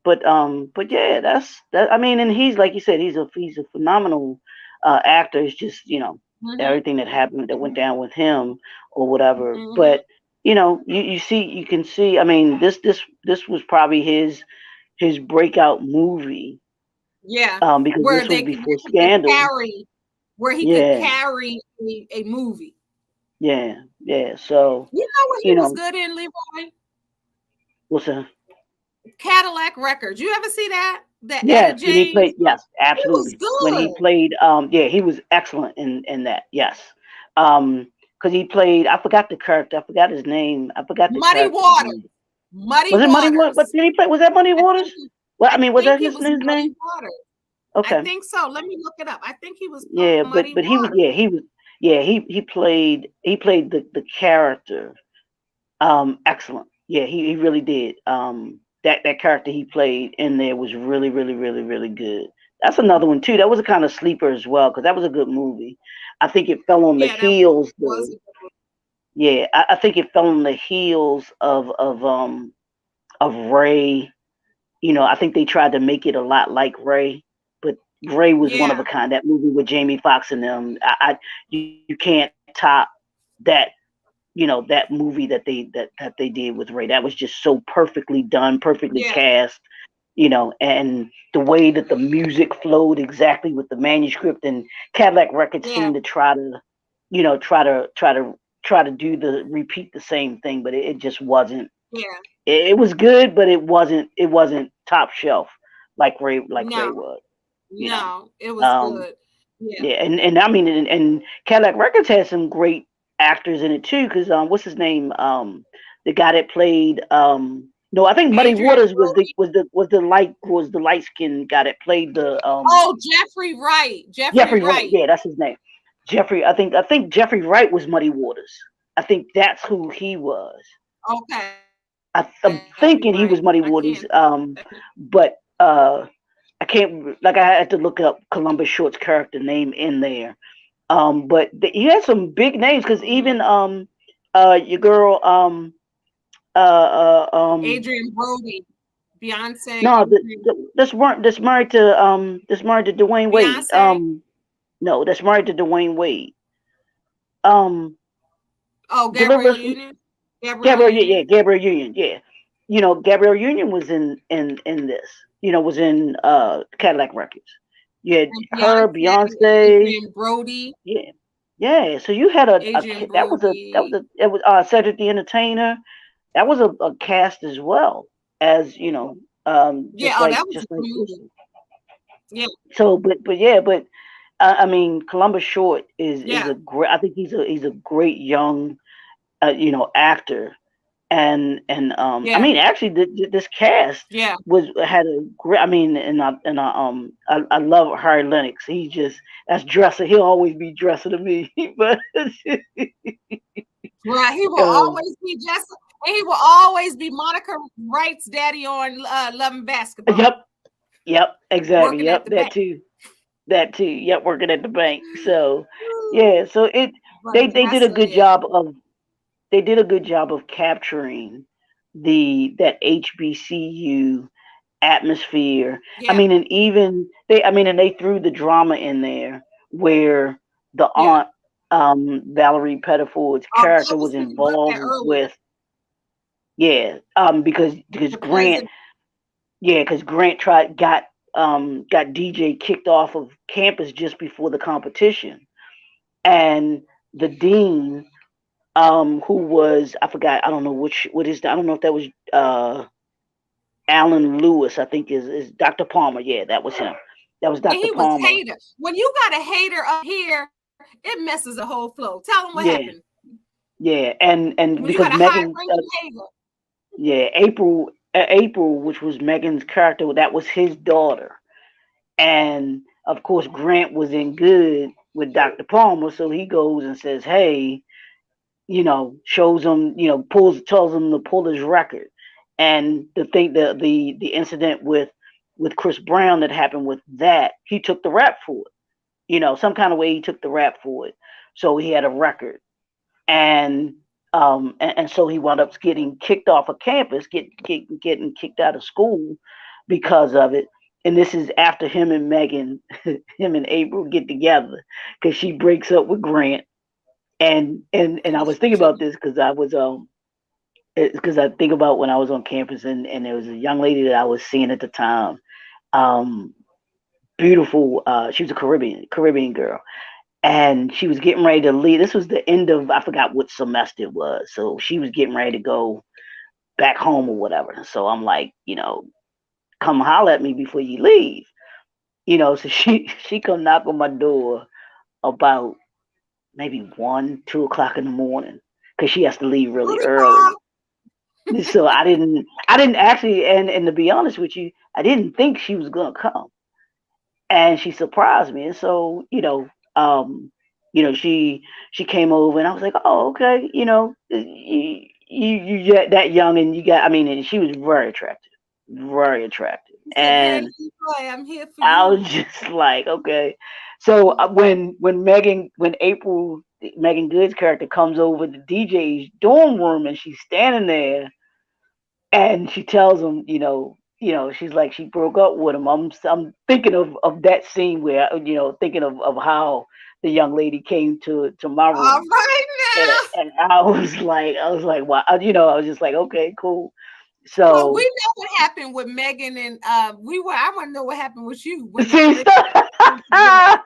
But yeah, that's that. I mean, and he's like you said, he's a phenomenal actor. It's just Hmm. everything that happened that went down with him or whatever. Hmm. But you can see. I mean, this was probably his breakout movie, Yeah, because where this was they before he could Scandal. carry, where he could Yeah, carry a movie. yeah, yeah. So You know what he you was know, good in, Leroy? what's that? Cadillac Records. You ever see that? The Etta Yes, when he James. played, yes, He was absolutely. When he good. played, yeah, he was excellent in that. Yes, because he played. I forgot the character. I forgot his name. I forgot the Muddy character's Waters. name. Muddy Was it Muddy Waters? What Waters. did he play? Was that Muddy I Waters? think Well, I I mean, was think that he his was Muddy name? Waters. I Okay. think so. Let me look it up. I think he was Yeah, but Muddy but he was Waters. yeah he played the character excellent. Yeah, he really did. That character he played in there was really, really, really, really good. That's another one too. That was a kind of sleeper as well because that was a good movie. I think it fell on the Yeah, that heels was though. Yeah, I think it fell on the heels of Ray. I think they tried to make it a lot like Ray, but Ray was one of yeah, a kind. That movie with Jamie Foxx and them, you can't top that that movie that they did with Ray. That was just so perfectly done, perfectly yeah, cast, and the way that the music flowed exactly with the manuscript. And Cadillac Records yeah, seemed to try to do the repeat the same thing, but it just wasn't. yeah. It was good, but it wasn't top shelf like Ray No, was. You know. no, it was Um, good. Yeah. yeah, and I mean, and Cadillac Records had some great actors in it too. Because what's his name? The guy that played no, I think Muddy Adrian Waters Brody. was the light skinned guy that played the Oh, Jeffrey Wright. Jeffrey Jeffrey Wright. Wright. Yeah, that's his name. Jeffrey. I think Jeffrey Wright was Muddy Waters. I think that's who he was. Okay. I'm Jeffrey thinking Wright. he was I Muddy can't. Waters. But I can't, like, I had to look up Columbus Short's character name in there. But he had some big names because Mhm. even your girl Adrian Brody. Beyonce. no, Adrian. that's married to Dwayne Wade. Beyonce. No, that's married to Dwayne Wade. Um, Oh, deliver Gabrielle us from Union. Gabrielle Gabrielle. Yeah, yeah, Union. Gabrielle Union. Yeah, Gabrielle Union was in this. Was in Cadillac Records. You had And her, Beyonce. Beyonce. Adrian Brody. Yeah, yeah. So you had Adrian that was a that was Brody. a it was Cedric the Entertainer. That was a cast as well as Yeah. Oh, that was a just good like this. movie. Yeah. So, but yeah, but I mean, Columbus Short is Yeah. a great. I think he's a great young actor, and I Yeah. mean, actually, this cast Yeah. had a great. I mean, I love Harry Lennox. He just that's Dresser. He'll always be Dresser to me, but Right. He will um, always be just, and he will always be Monica Wright's daddy on Love and Basketball, yep, yep, exactly, working at yep, the that bank. too. That too. Yep, working at the bank. So yeah, so But they did a Dresser, good yeah. job of capturing the that HBCU atmosphere. I Yeah, mean, and even they, I mean, and they threw the drama in there where the yeah. aunt, Valerie Pettiford's I character was was thinking about that involved earlier. with, yeah, because The Grant, president. yeah, because Grant got DJ kicked off of campus just before the competition, and the dean, who was, I forgot, I don't know what is, I don't know if that was Alan Lewis, I think is Dr. Palmer. Yeah, that was him. That was And Dr. he was Palmer. hater. When you got a hater up here, it messes the whole flow. Tell them what Yeah, happened. yeah, and When you got because a high Megan, ranking hater. yeah, April, which was Megan's character, that was his daughter, and of course Grant was in good with Dr. Palmer, so he goes and says, "Hey," shows him, tells him to pull his record, and the incident with Chris Brown that happened with that, he took the rap for it. Some kind of way he took the rap for it, so he had a record, and and so he wound up getting kicked off of campus, getting kicked out of school because of it. And this is after him and Megan, him and April get together because she breaks up with Grant, and I was thinking about this because I was because I think about when I was on campus, and there was a young lady that I was seeing at the time, um beautiful, she was a Caribbean girl, and she was getting ready to leave. This was the end of, I forgot what semester it was, so she was getting ready to go back home or whatever. So I'm like, come holler at me before you leave. So she come knock on my door about maybe 1, 2 o'clock in the morning because she has to leave really Booty early. call. So I didn't actually, and to be honest with you, I didn't think she was gonna come, and she surprised me. And so, she came over, and I was like, oh, okay, you that young, and you got, I mean, and she was very attractive, He said, "Hey, and you boy, I'm here for I was you." just like, okay. So when Megan Good's character comes over to DJ's dorm room, and she's standing there, and she tells him, she's like, she broke up with him. I'm thinking of that scene where, thinking of how the young lady came to my All room, right now. and I was like, wow, I was just like, okay, cool. Well, we So know what happened with Megan and I want to know what happened with you when the see Caribbean stuff. came to the door.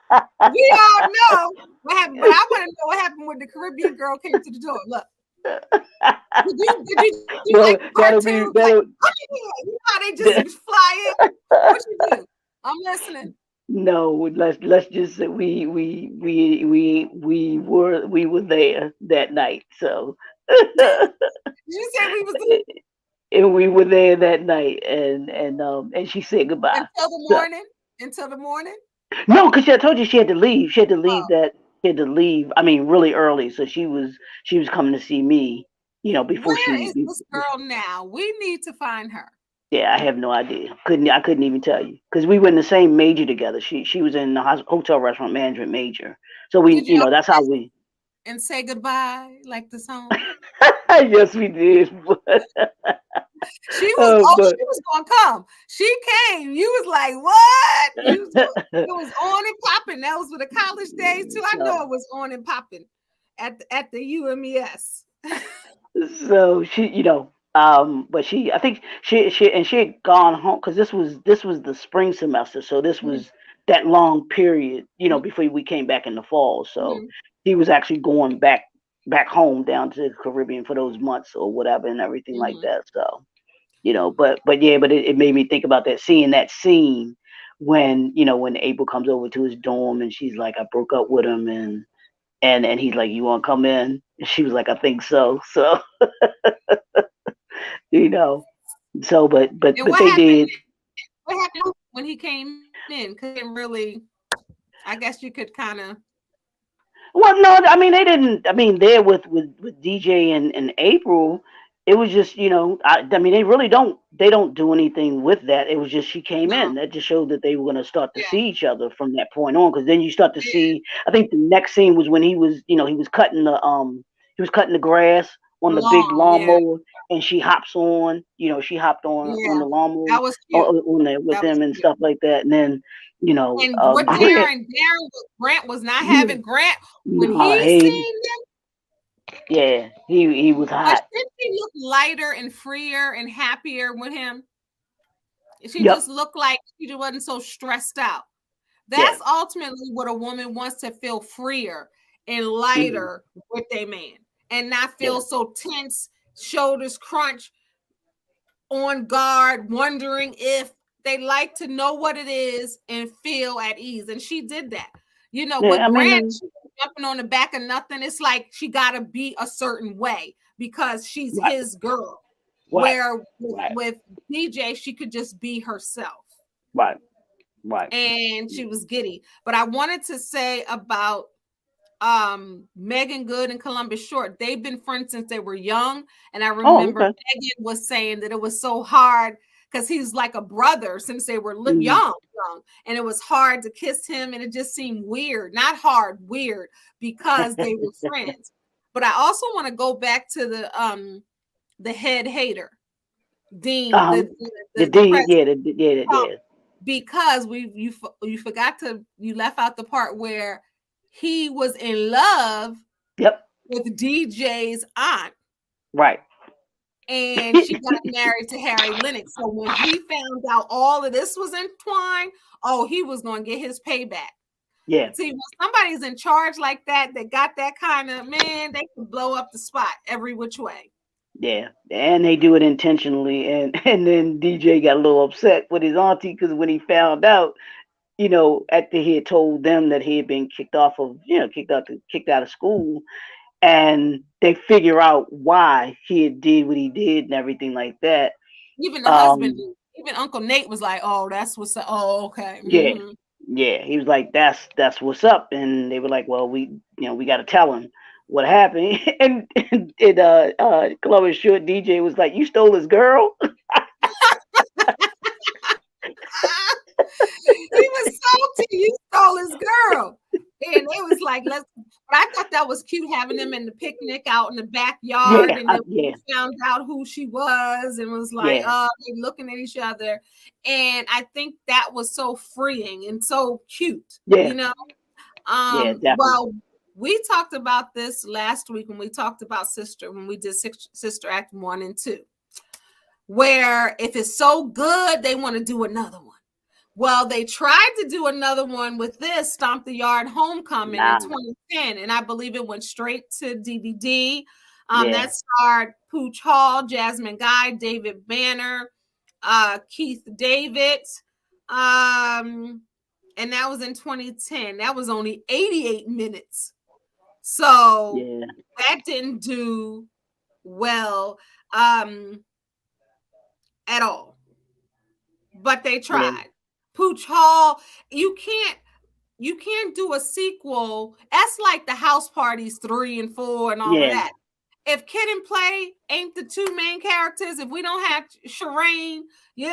We all know what happened, but I want to know what happened when the Caribbean girl came to the door. Look, did you do like Well, that'll cartoons? be Like, that'll. come here. You know how they just fly in? What you do? I'm listening. No, let's just say we were there that night. So You said we was and we were there that night, and she said goodbye. until the So morning. Until the morning. no, because I told you she had to leave. She had to leave Oh, that. She had to leave. I mean, really early. So she was coming to see me. Before where she. is this girl now? We need to find her. Yeah, I have no idea. I couldn't even tell you because we were in the same major together. She was in the hotel restaurant management major. So we, Did y'all that's how kiss we. and say goodbye like the song? Yes, we did. But She was gonna come. She came. You was like, what? It was on and popping. That was for the college days too. I know so it was on and popping at the UMES. so she, but she, I think she had gone home because this was the spring semester, so this Mhm, was that long period, mhm, before we came back in the fall. So mhm, he was actually going back home down to the Caribbean for those months or whatever and everything like mhm. that. So but yeah, but it made me think about that, seeing that scene when April comes over to his dorm, and she's like, I broke up with him, and he's like, you want to come in? And she was like, I think so. So you know but And what they happened? did. What happened when he came in? Because he didn't really. I guess you could kind of. Well, no, I mean they didn't. I mean, there with DJ and April, it was just, I mean, they don't do anything with that. It was just she came No. in. That just showed that they were going to start to Yeah. see each other from that point on. Because then you start to Yeah. see. I think the next scene was when he was cutting the grass on the big long, yeah, lawnmower, and she hops on. She hopped on yeah. the lawnmower That was cute. on there with That was him and cute. stuff like that. And then And what Grant, Grant was not yeah, having Grant when nah, he hey, seen them, yeah, he was but hot. didn't she look lighter and freer and happier with him? She Yep, just looked like she just wasn't so stressed out. yeah, That's ultimately what a woman wants, to feel freer and hmm, lighter with a man and not yeah, feel so tense, shoulders crunched, on guard, wondering if they like to know what it is and feel at ease. And she did that. With yeah. I mean, Grant, she was jumping on the back of nothing. It's like she got to be a certain way because she's right, his girl. right, Where right, with DJ, she could just be herself right, right. and she was giddy. But I wanted to say about Megan Good and Columbus Short. They've been friends since they were young, and I Oh, remember okay. Megan was saying that it was so hard because he's like a brother since they were Hmm. young, and it was hard to kiss him, and it just seemed weird, not hard, weird, because they were friends. But I also want to go back to the head hater, Dean, Um, the the D, president, yeah, yeah, yeah, because you forgot to, you left out the part where he was in love yep, with DJ's aunt, right. and she got married to Harry Lennox. So when he found out all of this was entwined, oh, he was going to get his payback. Yeah, See, when somebody's in charge like that, they got that kind of, man, they can blow up the spot every which way. yeah, and they do it intentionally, and and then DJ got a little upset with his auntie because when he found out, after he had told them that he had been kicked off of, kicked out of school, and they figure out why he had did what he did and everything like that. Even the husband, Um, even Uncle Nate was like, "Oh, that's what's up. Oh, okay." yeah, Mm-hmm. yeah, he was like, that's what's up, and they were like, well, we got to tell him what happened, and Chloe Short DJ was like, you stole his girl. He was salty. You stole his girl. And they was like, let's, but I thought that was cute having them in the picnic out in the backyard. Yeah, And then yeah, we found out who she was and was like, yeah, they looking at each other. And I think that was so freeing and so cute, yeah, you know? yeah, definitely. Well, we talked about this last week when we talked about when we did Sister Act 1 and 2, where if it's so good, they want to do another one. Well, they tried to do another one with this Stomp the Yard Homecoming in Nah, 2010, and I believe it went straight to DVD. yeah, That starred Pooch Hall, Jasmine Guy, David Banner, Keith David, um, and that was in 2010. That was only 88 minutes, so yeah, that didn't do well um, at all. But they yeah, tried. Pooch Hall, you can't do a sequel. That's like the House Parties 3 and 4 and all of yeah, that. If Kid and Play ain't the two main characters, if we don't have Shireen, we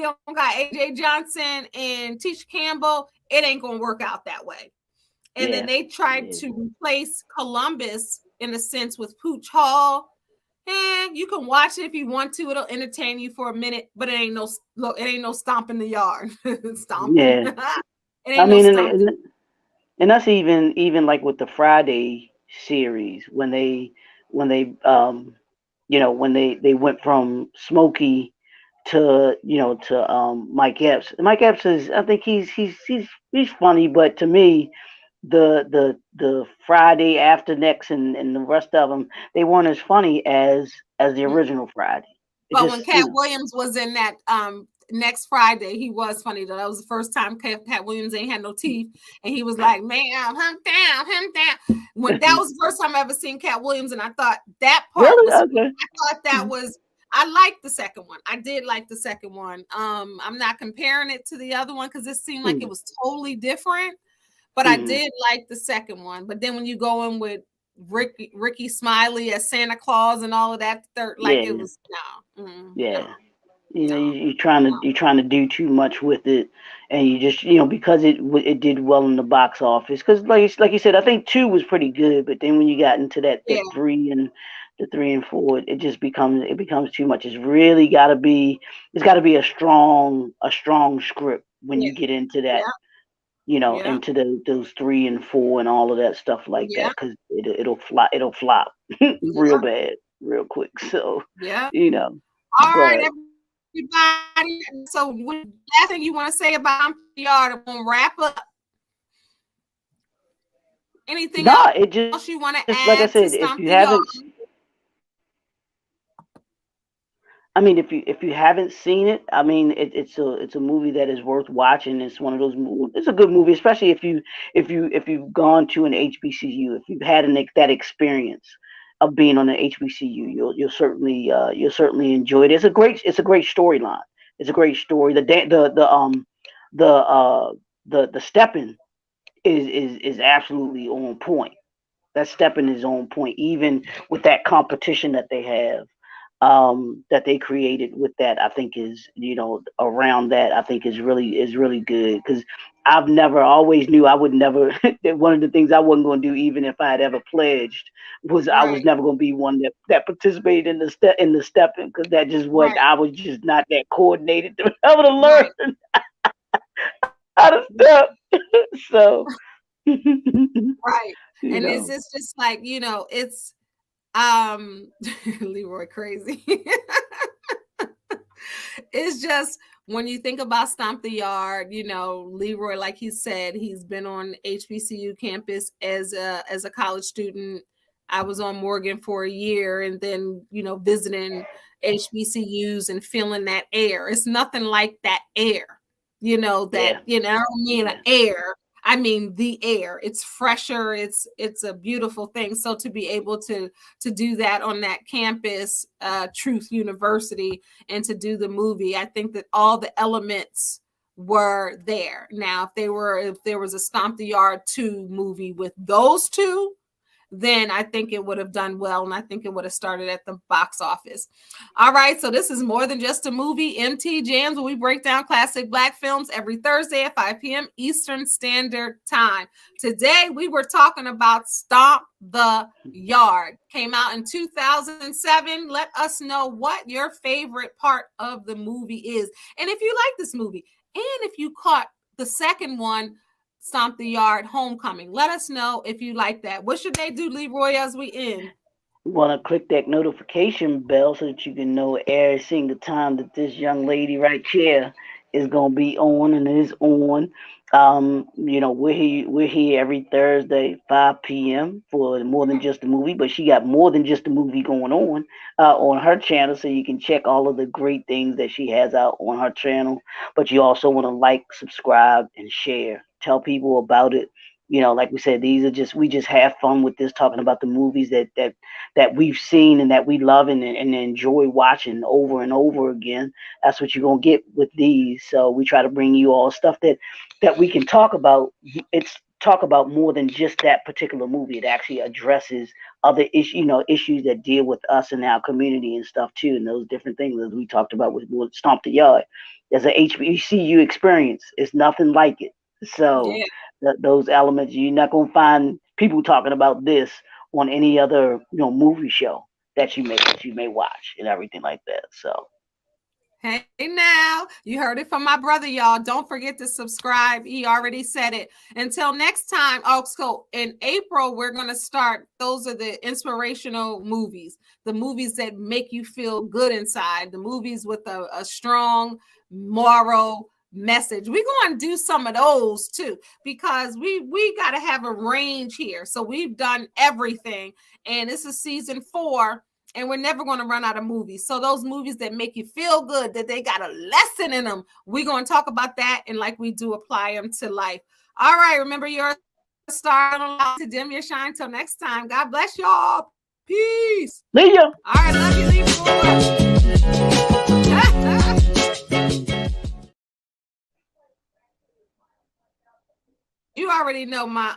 don't got AJ Johnson and Tisha Campbell, it ain't gonna work out that way. And then yeah, they tried yeah, to replace Columbus in a sense with Pooch Hall. And you can watch it if you want to. It'll entertain you for a minute, but it ain't no look. It ain't no stomping the yard, stomping. yeah. It I ain't no mean, stomping. and that's even like with the Friday series when they went from Smokey to Mike Epps. Mike Epps is, I think he's funny, but to me the Friday after next and the rest of them, they weren't as funny as the original Friday. It But when just Cat Williams was in that next Friday, he was funny though. That was the first time Cat Williams ain't had no teeth, and he was like, "Man, him down, him down." When that was the first time I ever seen Cat Williams, and I thought that part really was. okay. I thought that was. I liked the second one. I did like the second one. I'm not comparing it to the other one because it seemed like it Mm, was totally different. But I mm, did like the second one. But then when you go in with Ricky Smiley as Santa Claus and all of that, third, like it yeah, was no, yeah. no. You're trying to do too much with it, and you just because it did well in the box office. Because like you said, I think two was pretty good, but then when you got into that Yeah, that three and the 3 and 4, it just becomes too much. It's got to be a strong script when Yeah, you get into that, yeah, yeah, into those 3 and 4 and all of that stuff like yeah, that, because it'll flop real yeah, bad, real quick. So, yeah. you know, All right, but everybody. So, last thing you want to say about Yard? I'm gonna wrap up. Anything nah, else you it want to just like I add said, to if you Stomp the haven't, Yard? I mean, if you haven't seen it, I mean, it's a movie that is worth watching. It's one of those. It's a good movie, especially if you've gone to an HBCU, if you've had that experience of being on an HBCU, you'll certainly enjoy it. It's a great storyline. It's a great story. The stepping is absolutely on point. That stepping is on point, even with that competition that they have, that they created with that. I think is, around that, I think is really good, because always knew I would never. That one of the things I wasn't going to do, even if I had ever pledged, was I was Right, never going to be one that participated in the stepping, because that just what right, I was just not that coordinated to be able to learn right, how to step. So, you right. And it's know. it's just like, it's Leroy crazy. It's just when you think about Stomp the Yard, Leroy, like he said, he's been on HBCU campus as a college student. I was on Morgan for a year, and then visiting HBCUs and feeling that air. It's nothing like that air. That Yeah, I don't mean an yeah. air. I mean the air. It's fresher. It's a beautiful thing. So to be able to do that on that campus, Truth University, and to do the movie, I think that all the elements were there. Now, if there was a Stomp the Yard 2 movie with those two, then I think it would have done well, and I think it would have started at the box office. All right, so this is More Than Just a Movie, MT Jams, where we break down classic Black films every Thursday at 5 p.m. Eastern Standard Time. Today, we were talking about Stomp the Yard. Came out in 2007. Let us know what your favorite part of the movie is, and if you like this movie, and if you caught the second one, Stomp the Yard Homecoming. Let us know if you like that. What should they do, Leroy, as we end? Want to click that notification bell so that you can know every single time that this young lady right here is gonna be on and is on. We're here every Thursday, 5 p.m. for More Than Just a Movie, but she got More Than Just a Movie going on her channel, so you can check all of the great things that she has out on her channel. But you also want to like, subscribe, and share. Tell people about it. Like we said, we just have fun with this, talking about the movies that we've seen and that we love and enjoy watching over and over again. That's what you're gonna get with these. So we try to bring you all stuff that we can talk about. It's talk about more than just that particular movie. It actually addresses other issues that deal with us and our community and stuff too, and those different things as we talked about with Stomp the Yard. As a HBCU experience, it's nothing like it. So Yeah. those elements, you're not gonna find people talking about this on any other movie show that you may watch and everything like that. So Hey now, you heard it from my brother, y'all. Don't forget to subscribe. He already said it. Until next time. Oh, so in April, we're going to start. Those are the inspirational movies, the movies that make you feel good inside, the movies with a strong moral message. We're going to do some of those too, because we got to have a range here. So we've done everything, and this is season 4, and we're never going to run out of movies. So those movies that make you feel good, that they got a lesson in them, we're going to talk about that, and like we do, apply them to life. All right, remember, you're a star, don't allow to dim your shine. Till next time, God bless y'all. Peace. see ya. All right, love you, you already know my